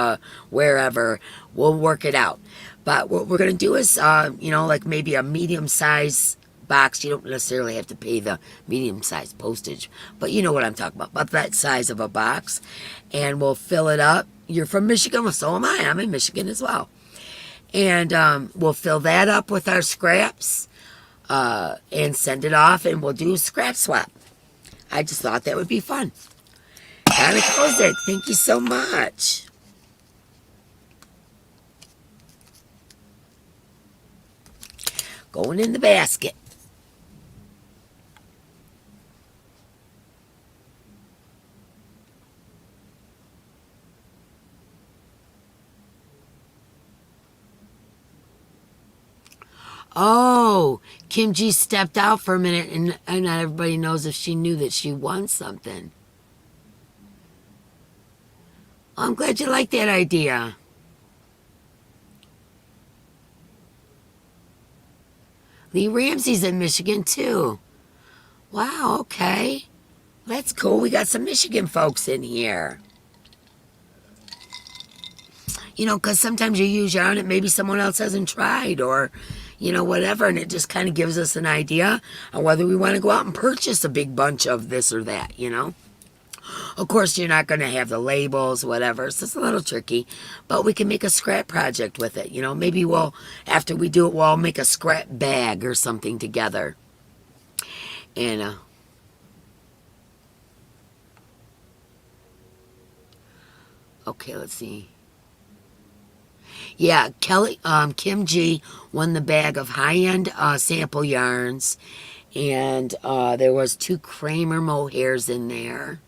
wherever. We'll work it out. But what we're going to do is, like maybe a medium-size box. You don't necessarily have to pay the medium-sized postage. But you know what I'm talking about that size of a box. And we'll fill it up. You're from Michigan? Well, so am I. I'm in Michigan as well. And we'll fill that up with our scraps and send it off, and we'll do a scrap swap. I just thought that would be fun. Donna Kozak, thank you so much. Going in the basket. Oh, Kim G stepped out for a minute, and not everybody knows if she knew that she won something. I'm glad you like that idea. Lee Ramsey's in Michigan, too. Wow, okay. That's cool. We got some Michigan folks in here. Because sometimes you use yarn that maybe someone else hasn't tried or, whatever. And it just kind of gives us an idea on whether we want to go out and purchase a big bunch of this or that, Of course, you're not going to have the labels, whatever. So it's a little tricky. But we can make a scrap project with it. Maybe after we do it, we'll all make a scrap bag or something together. And, okay, let's see. Yeah, Kim G won the bag of high-end sample yarns, and there was 2 Kramer mohairs in there.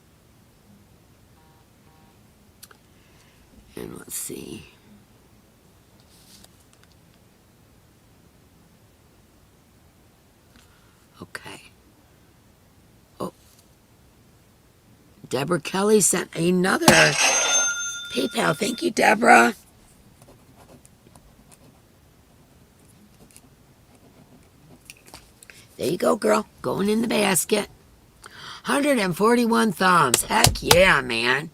And let's see. Okay. Oh, Deborah Kelly sent another PayPal. Thank you, Deborah. There you go, girl. Going in the basket. 141 thumbs. Heck yeah, man.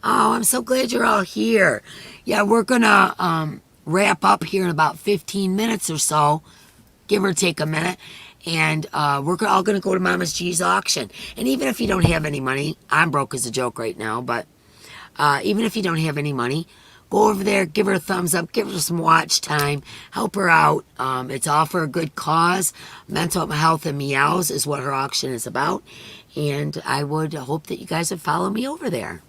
Oh, I'm so glad you're all here. Yeah, we're going to wrap up here in about 15 minutes or so. Give or take a minute. And we're all going to go to Mama's G's auction. And even if you don't have any money, I'm broke as a joke right now, but even if you don't have any money, go over there, give her a thumbs up, give her some watch time, help her out. It's all for a good cause. Mental health and meows is what her auction is about. And I would hope that you guys would follow me over there.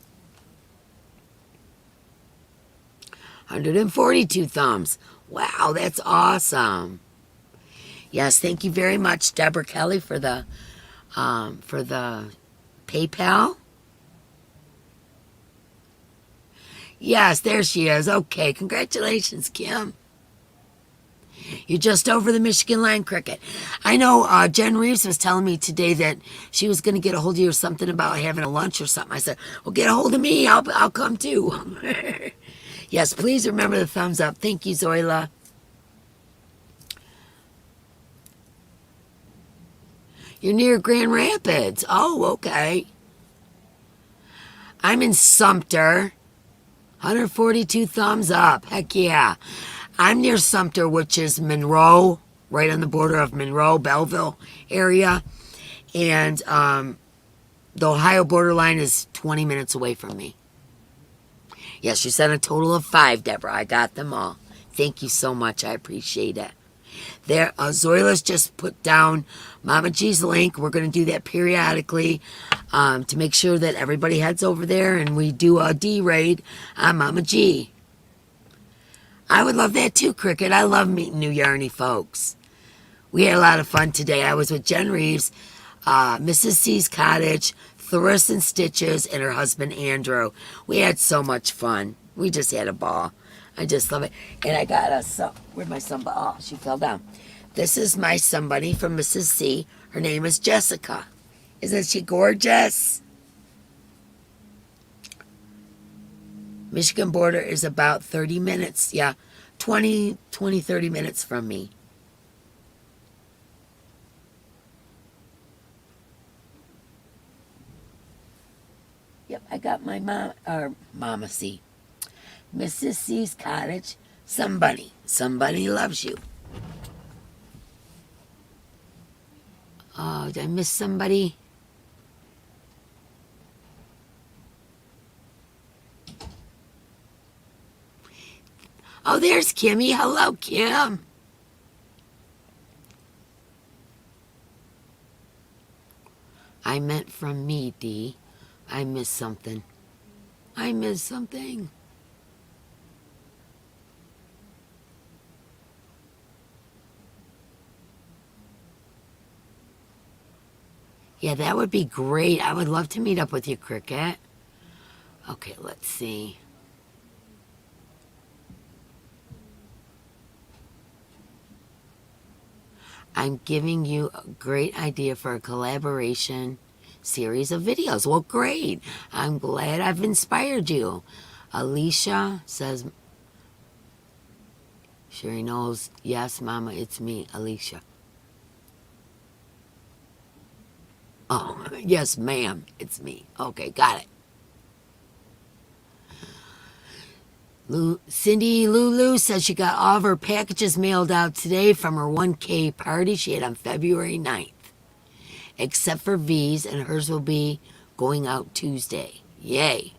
142 thumbs. Wow, that's awesome. Yes, thank you very much, Deborah Kelly, for the PayPal. Yes, there she is. Okay, congratulations, Kim. You're just over the Michigan line, Cricket. I know Jen Reeves was telling me today that she was going to get a hold of you or something about having a lunch or something. I said, well, get a hold of me. I'll come too. Yes, please remember the thumbs up. Thank you, Zoila. You're near Grand Rapids. Oh, okay. I'm in Sumter. 142 thumbs up. Heck yeah. I'm near Sumter, which is Monroe, right on the border of Monroe, Belleville area. And the Ohio borderline is 20 minutes away from me. Yes, you sent a total of 5, Deborah. I got them all. Thank you so much. I appreciate it. There, Zoila's just put down Mama G's link. We're going to do that periodically to make sure that everybody heads over there and we do a D-raid on Mama G. I would love that too, Cricket. I love meeting new yarny folks. We had a lot of fun today. I was with Jen Reeves, Mrs. C's Cottage, Thoris and Stitches, and her husband Andrew. We had so much fun. We just had a ball. I just love it. And I got where'd my somebody? Oh, she fell down. This is my somebody from Mrs. C. Her name is Jessica. Isn't she gorgeous? Michigan border is about 30 minutes. Yeah, 30 minutes from me. Yep, I got my Mama C. Mrs. C's Cottage. Somebody loves you. Oh, did I miss somebody? Oh, there's Kimmy. Hello, Kim. I meant from me, Dee. I missed something. Yeah, that would be great. I would love to meet up with you, Cricket. Okay, let's see. I'm giving you a great idea for a collaboration series of videos. Well, great. I'm glad I've inspired you. Alicia says, Sherry knows, yes, Mama, it's me, Alicia. Oh, yes, ma'am, it's me. Okay, got it. Cindy Lulu says she got all of her packages mailed out today from her 1K party she had on February 9th. Except for V's, and hers will be going out Tuesday. Yay.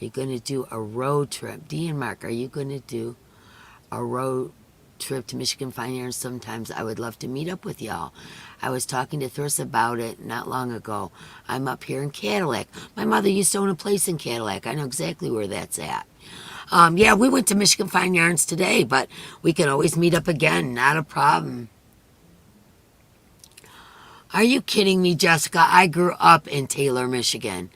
Are you going to do a road trip? Dee and Mark, are you going to do a road trip to Michigan Fine Yarns sometimes. I would love to meet up with y'all. I was talking to Thris about it not long ago. I'm up here in Cadillac. My mother used to own a place in Cadillac. I know exactly where that's at. Yeah, we went to Michigan Fine Yarns today, but we can always meet up again. Not a problem. Are you kidding me, Jessica? I grew up in Taylor, Michigan.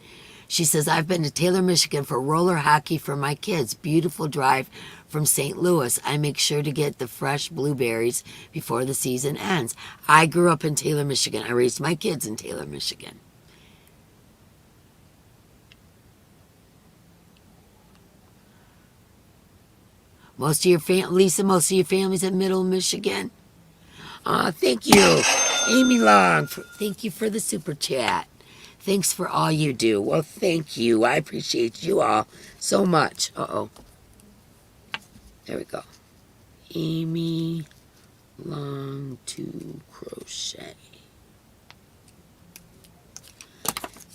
She says, I've been to Taylor, Michigan for roller hockey for my kids. Beautiful drive from St. Louis. I make sure to get the fresh blueberries before the season ends. I grew up in Taylor, Michigan. I raised my kids in Taylor, Michigan. Lisa, most of your family's in Middle Michigan. Thank you, Amy Long. Thank you for the super chat. Thanks for all you do. Well, thank you. I appreciate you all so much. Uh-oh. There we go. Amy Long to Crochet.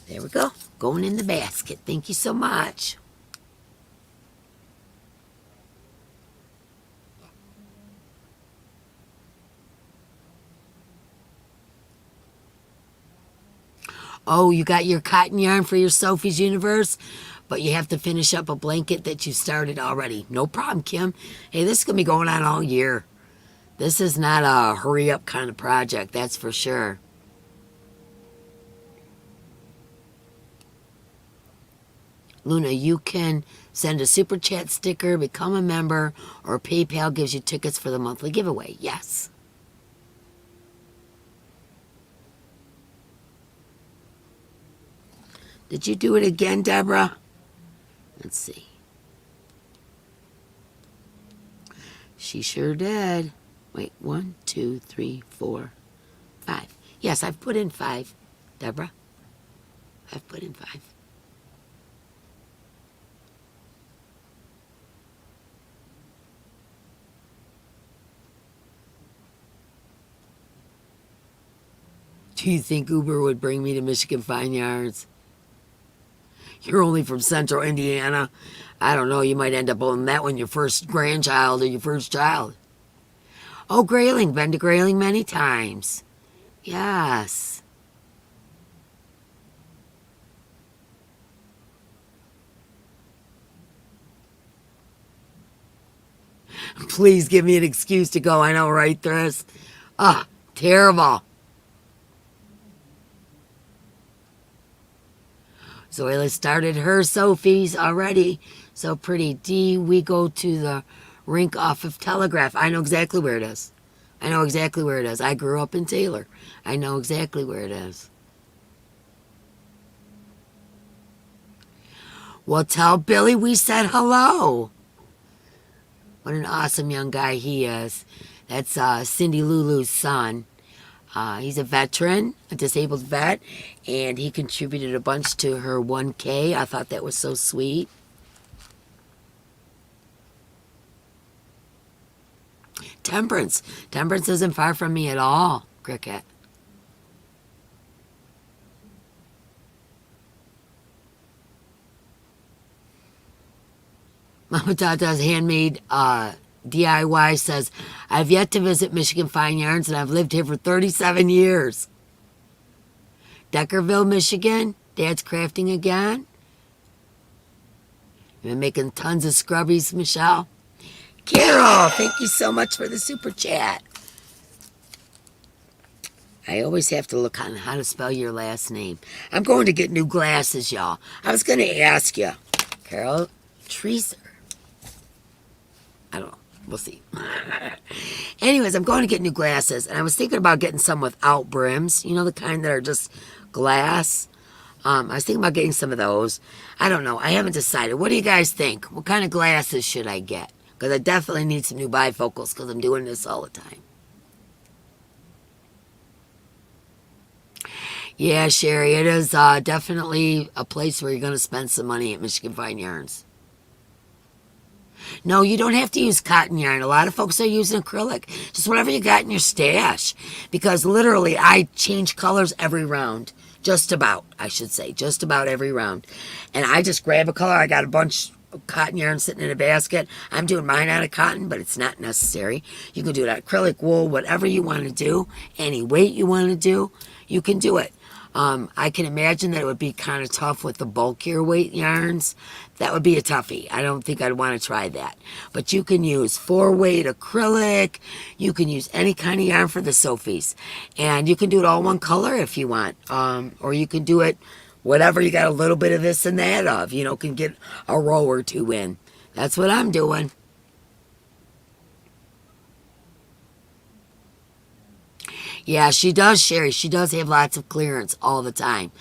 There we go. Going in the basket. Thank you so much. Oh, you got your cotton yarn for your Sophie's Universe, but you have to finish up a blanket that you started already. No problem, Kim. Hey, this is going to be going on all year. This is not a hurry up kind of project, that's for sure. Luna, you can send a super chat sticker, become a member, or PayPal gives you tickets for the monthly giveaway. Yes. Did you do it again, Deborah? Let's see. She sure did. Wait, 1, 2, 3, 4, 5. Yes, I've put in 5, Deborah. I've put in 5. Do you think Uber would bring me to Michigan Fine Yarns? You're only from central Indiana. I don't know, you might end up owning that one, your first grandchild or your first child. Oh, Grayling, been to Grayling many times. Yes. Please give me an excuse to go. I know, right, Thris? Ah, terrible. Zoila started her Sophie's already. So pretty. D, we go to the rink off of Telegraph. I know exactly where it is. I know exactly where it is. I grew up in Taylor. I know exactly where it is. Well, tell Billy we said hello. What an awesome young guy he is. That's Cindy Lulu's son. He's a veteran, a disabled vet, and he contributed a bunch to her 1K. I thought that was so sweet. Temperance. Temperance isn't far from me at all, Cricket. Mama Tata's handmade DIY says, I've yet to visit Michigan Fine Yarns and I've lived here for 37 years. Deckerville, Michigan. Dad's crafting again. You've been making tons of scrubbies, Michelle. Carol, thank you so much for the super chat. I always have to look on how to spell your last name. I'm going to get new glasses, y'all. I was going to ask you. Carol Treaser. I don't know. We'll see. Anyways, I'm going to get new glasses, and I was thinking about getting some without brims. You know, the kind that are just glass. I was thinking about getting some of those. I don't know. I haven't decided. What do you guys think? What kind of glasses should I get? Because I definitely need some new bifocals because I'm doing this all the time. Yeah, Sherry, it is definitely a place where you're going to spend some money at Michigan Fine Yarns. No, you don't have to use cotton yarn. A lot of folks are using acrylic. Just whatever you got in your stash. Because literally, I change colors every round. Just about, I should say. Just about every round. And I just grab a color. I got a bunch cotton yarn sitting in a basket. I'm doing mine out of cotton, but it's not necessary. You can do it out of acrylic, wool, whatever you want to do, any weight you want to do, you can do it. I can imagine that it would be kind of tough with the bulkier weight yarns. That would be a toughie. I don't think I'd want to try that. But you can use 4-weight acrylic. You can use any kind of yarn for the Sophies. And you can do it all one color if you want. Or you can do it whatever you got a little bit of this and that of. You know, can get a row or two in. That's what I'm doing. Yeah, she does, Sherry. She does have lots of clearance all the time.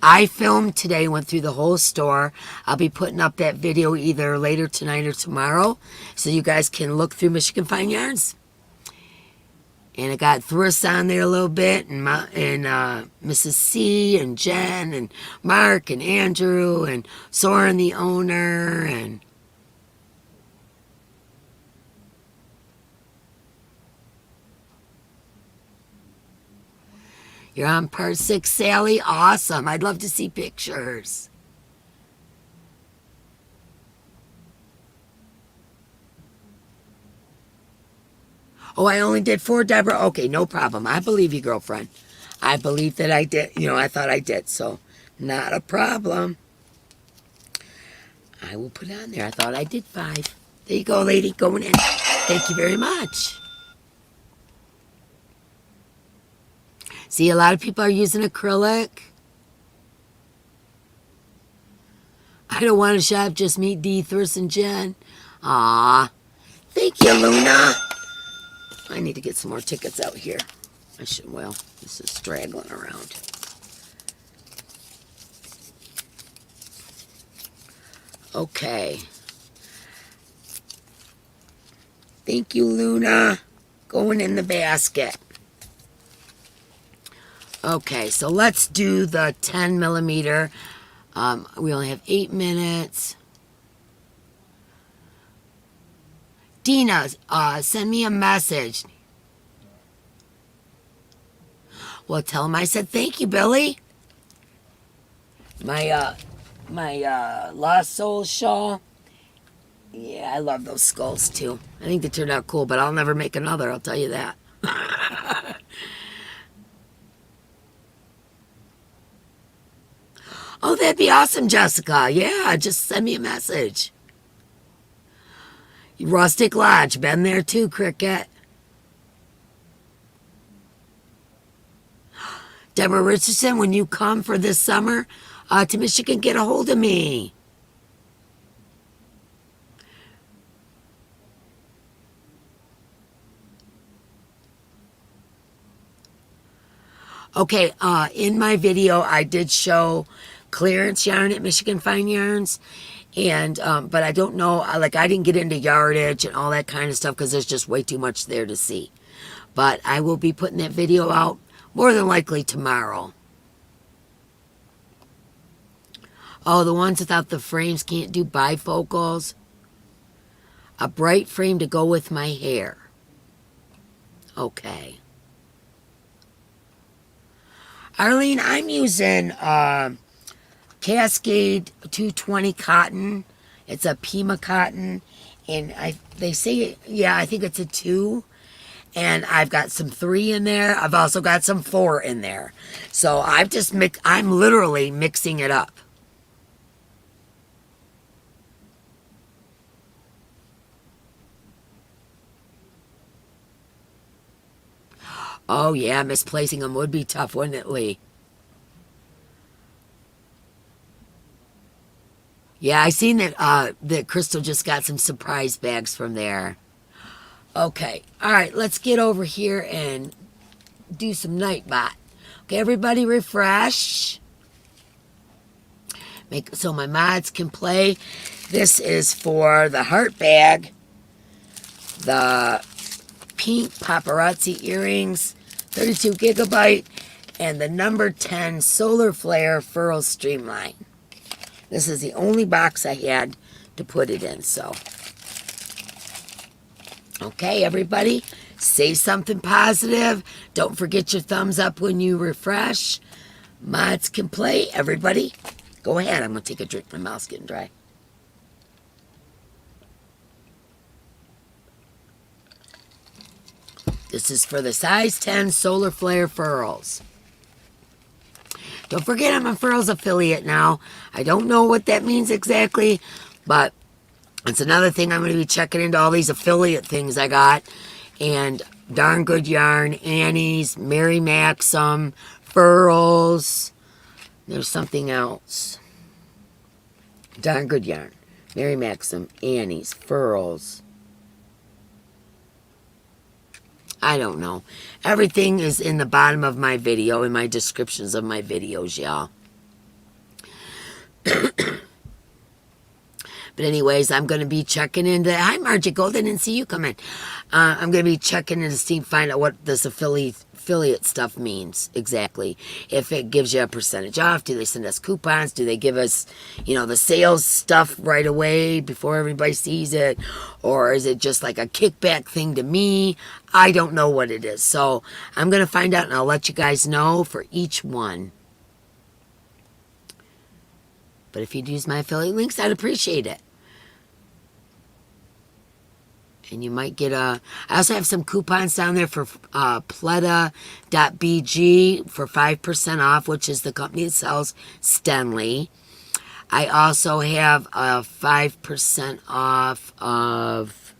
I filmed today, went through the whole store. I'll be putting up that video either later tonight or tomorrow, so you guys can look through Michigan Fine Yarns. And I got Thriss on there a little bit, and Mrs. C, and Jen, and Mark, and Andrew, and Soren, the owner, and... You're on part 6, Sally? Awesome. I'd love to see pictures. Oh, I only did 4, Deborah? Okay, no problem. I believe you, girlfriend. I believe that I did. You know, I thought I did, so not a problem. I will put it on there. I thought I did 5. There you go, lady. Going in. Thank you very much. See, a lot of people are using acrylic. I don't want to shop, just meet Dee, Thriss, and Jen. Aw. Thank you, Luna. I need to get some more tickets out here. I should, well, this is straggling around. Okay. Thank you, Luna. Going in the basket. Okay, so let's do the 10 millimeter. We only have 8 minutes. Dina, send me a message. Well, tell him I said thank you, Billy. My Lost Souls shawl. Yeah, I love those skulls too. I think they turned out cool, but I'll never make another, I'll tell you that. Oh, that'd be awesome, Jessica. Yeah, just send me a message. Rustic Lodge, been there too, Cricket. Deborah Richardson, when you come for this summer to Michigan, get a hold of me. Okay, in my video, I did show clearance yarn at Michigan Fine Yarns, and but I don't know, like I didn't get into yardage and all that kind of stuff because there's just way too much there to see. But I will be putting that video out more than likely tomorrow. Oh, the ones without the frames can't do bifocals. A bright frame to go with my hair. Okay. Arlene, I'm using Cascade 220 cotton. It's a Pima cotton, and they say, yeah, I think it's a 2. And I've got some 3 in there. I've also got some 4 in there. So I'm literally mixing it up. Oh yeah, misplacing them would be tough, wouldn't it, Lee? Yeah, I seen that Crystal just got some surprise bags from there. Okay, all right, let's get over here and do some Nightbot. Okay, everybody refresh. So my mods can play. This is for the heart bag, the pink paparazzi earrings, 32 gigabyte, and the number 10 solar flare furl streamline. This is the only box I had to put it in, so. Okay, everybody, say something positive. Don't forget your thumbs up when you refresh. Mods can play. Everybody, go ahead. I'm going to take a drink. My mouth's getting dry. This is for the size 10 Solar Flare furls. Don't forget I'm a Furls affiliate now. I don't know what that means exactly, but it's another thing I'm going to be checking into all these affiliate things I got. And Darn Good Yarn, Annie's, Mary Maxim, Furls. There's something else. Darn Good Yarn, Mary Maxim, Annie's, Furls. I don't know. Everything is in the bottom of my video, in my descriptions of my videos, y'all. But anyways, I'm going to be checking into... Hi, Margie Gold. I didn't see you come in. I'm going to be checking in to see, find out what this affiliate stuff means exactly. If it gives you a percentage off, do they send us coupons? Do they give us, the sales stuff right away before everybody sees it? Or is it just like a kickback thing to me? I don't know what it is. So I'm going to find out, and I'll let you guys know for each one. But if you'd use my affiliate links, I'd appreciate it. And you might get I also have some coupons down there for pleta.bg for 5% off, which is the company that sells Stenley. I also have a 5% off of...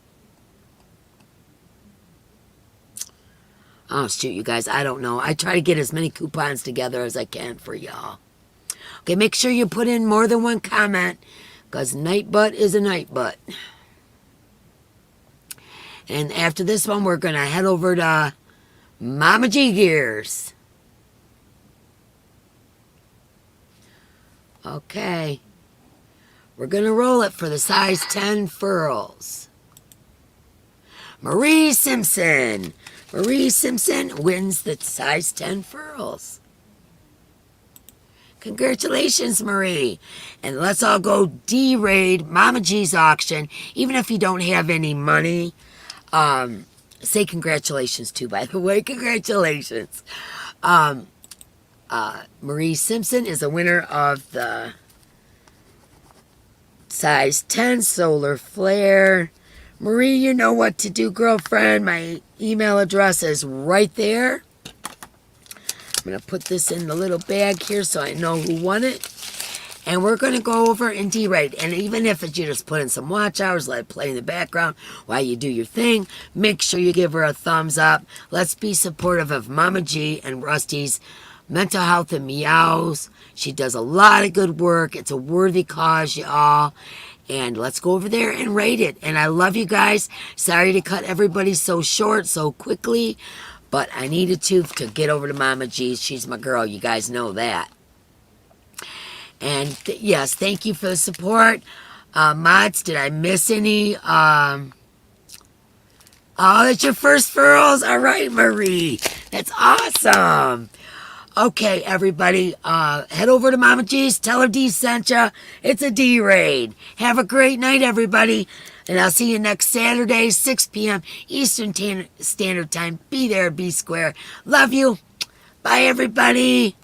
Oh, shoot, you guys, I don't know. I try to get as many coupons together as I can for y'all. Okay, make sure you put in more than one comment, because night butt is a night butt. And after this one, we're going to head over to Mama G Gears. Okay. We're going to roll it for the size 10 furls. Marie Simpson. Marie Simpson wins the size 10 furls. Congratulations, Marie. And let's all go D-raid Mama G's auction. Even if you don't have any money, say congratulations too, by the way. Congratulations. Marie Simpson is a winner of the size 10 Solar Flare. Marie, you know what to do, girlfriend. My email address is right there. I'm going to put this in the little bag here so I know who won it. And we're going to go over and D-rate. And even if it's you just put in some watch hours, let it play in the background while you do your thing, make sure you give her a thumbs up. Let's be supportive of Mama G and Rusty's mental health and meows. She does a lot of good work. It's a worthy cause, y'all. And let's go over there and rate it. And I love you guys. Sorry to cut everybody so short, so quickly. But I needed to get over to Mama G. She's my girl. You guys know that. And yes, thank you for the support. Mods, did I miss any? Oh, that's your first furls? All right, Marie. That's awesome. Okay, everybody. Head over to Mama G's. Tell her D sent ya. It's a D-raid. Have a great night, everybody. And I'll see you next Saturday, 6 p.m. Eastern Standard Time. Be there, be square. Love you. Bye, everybody.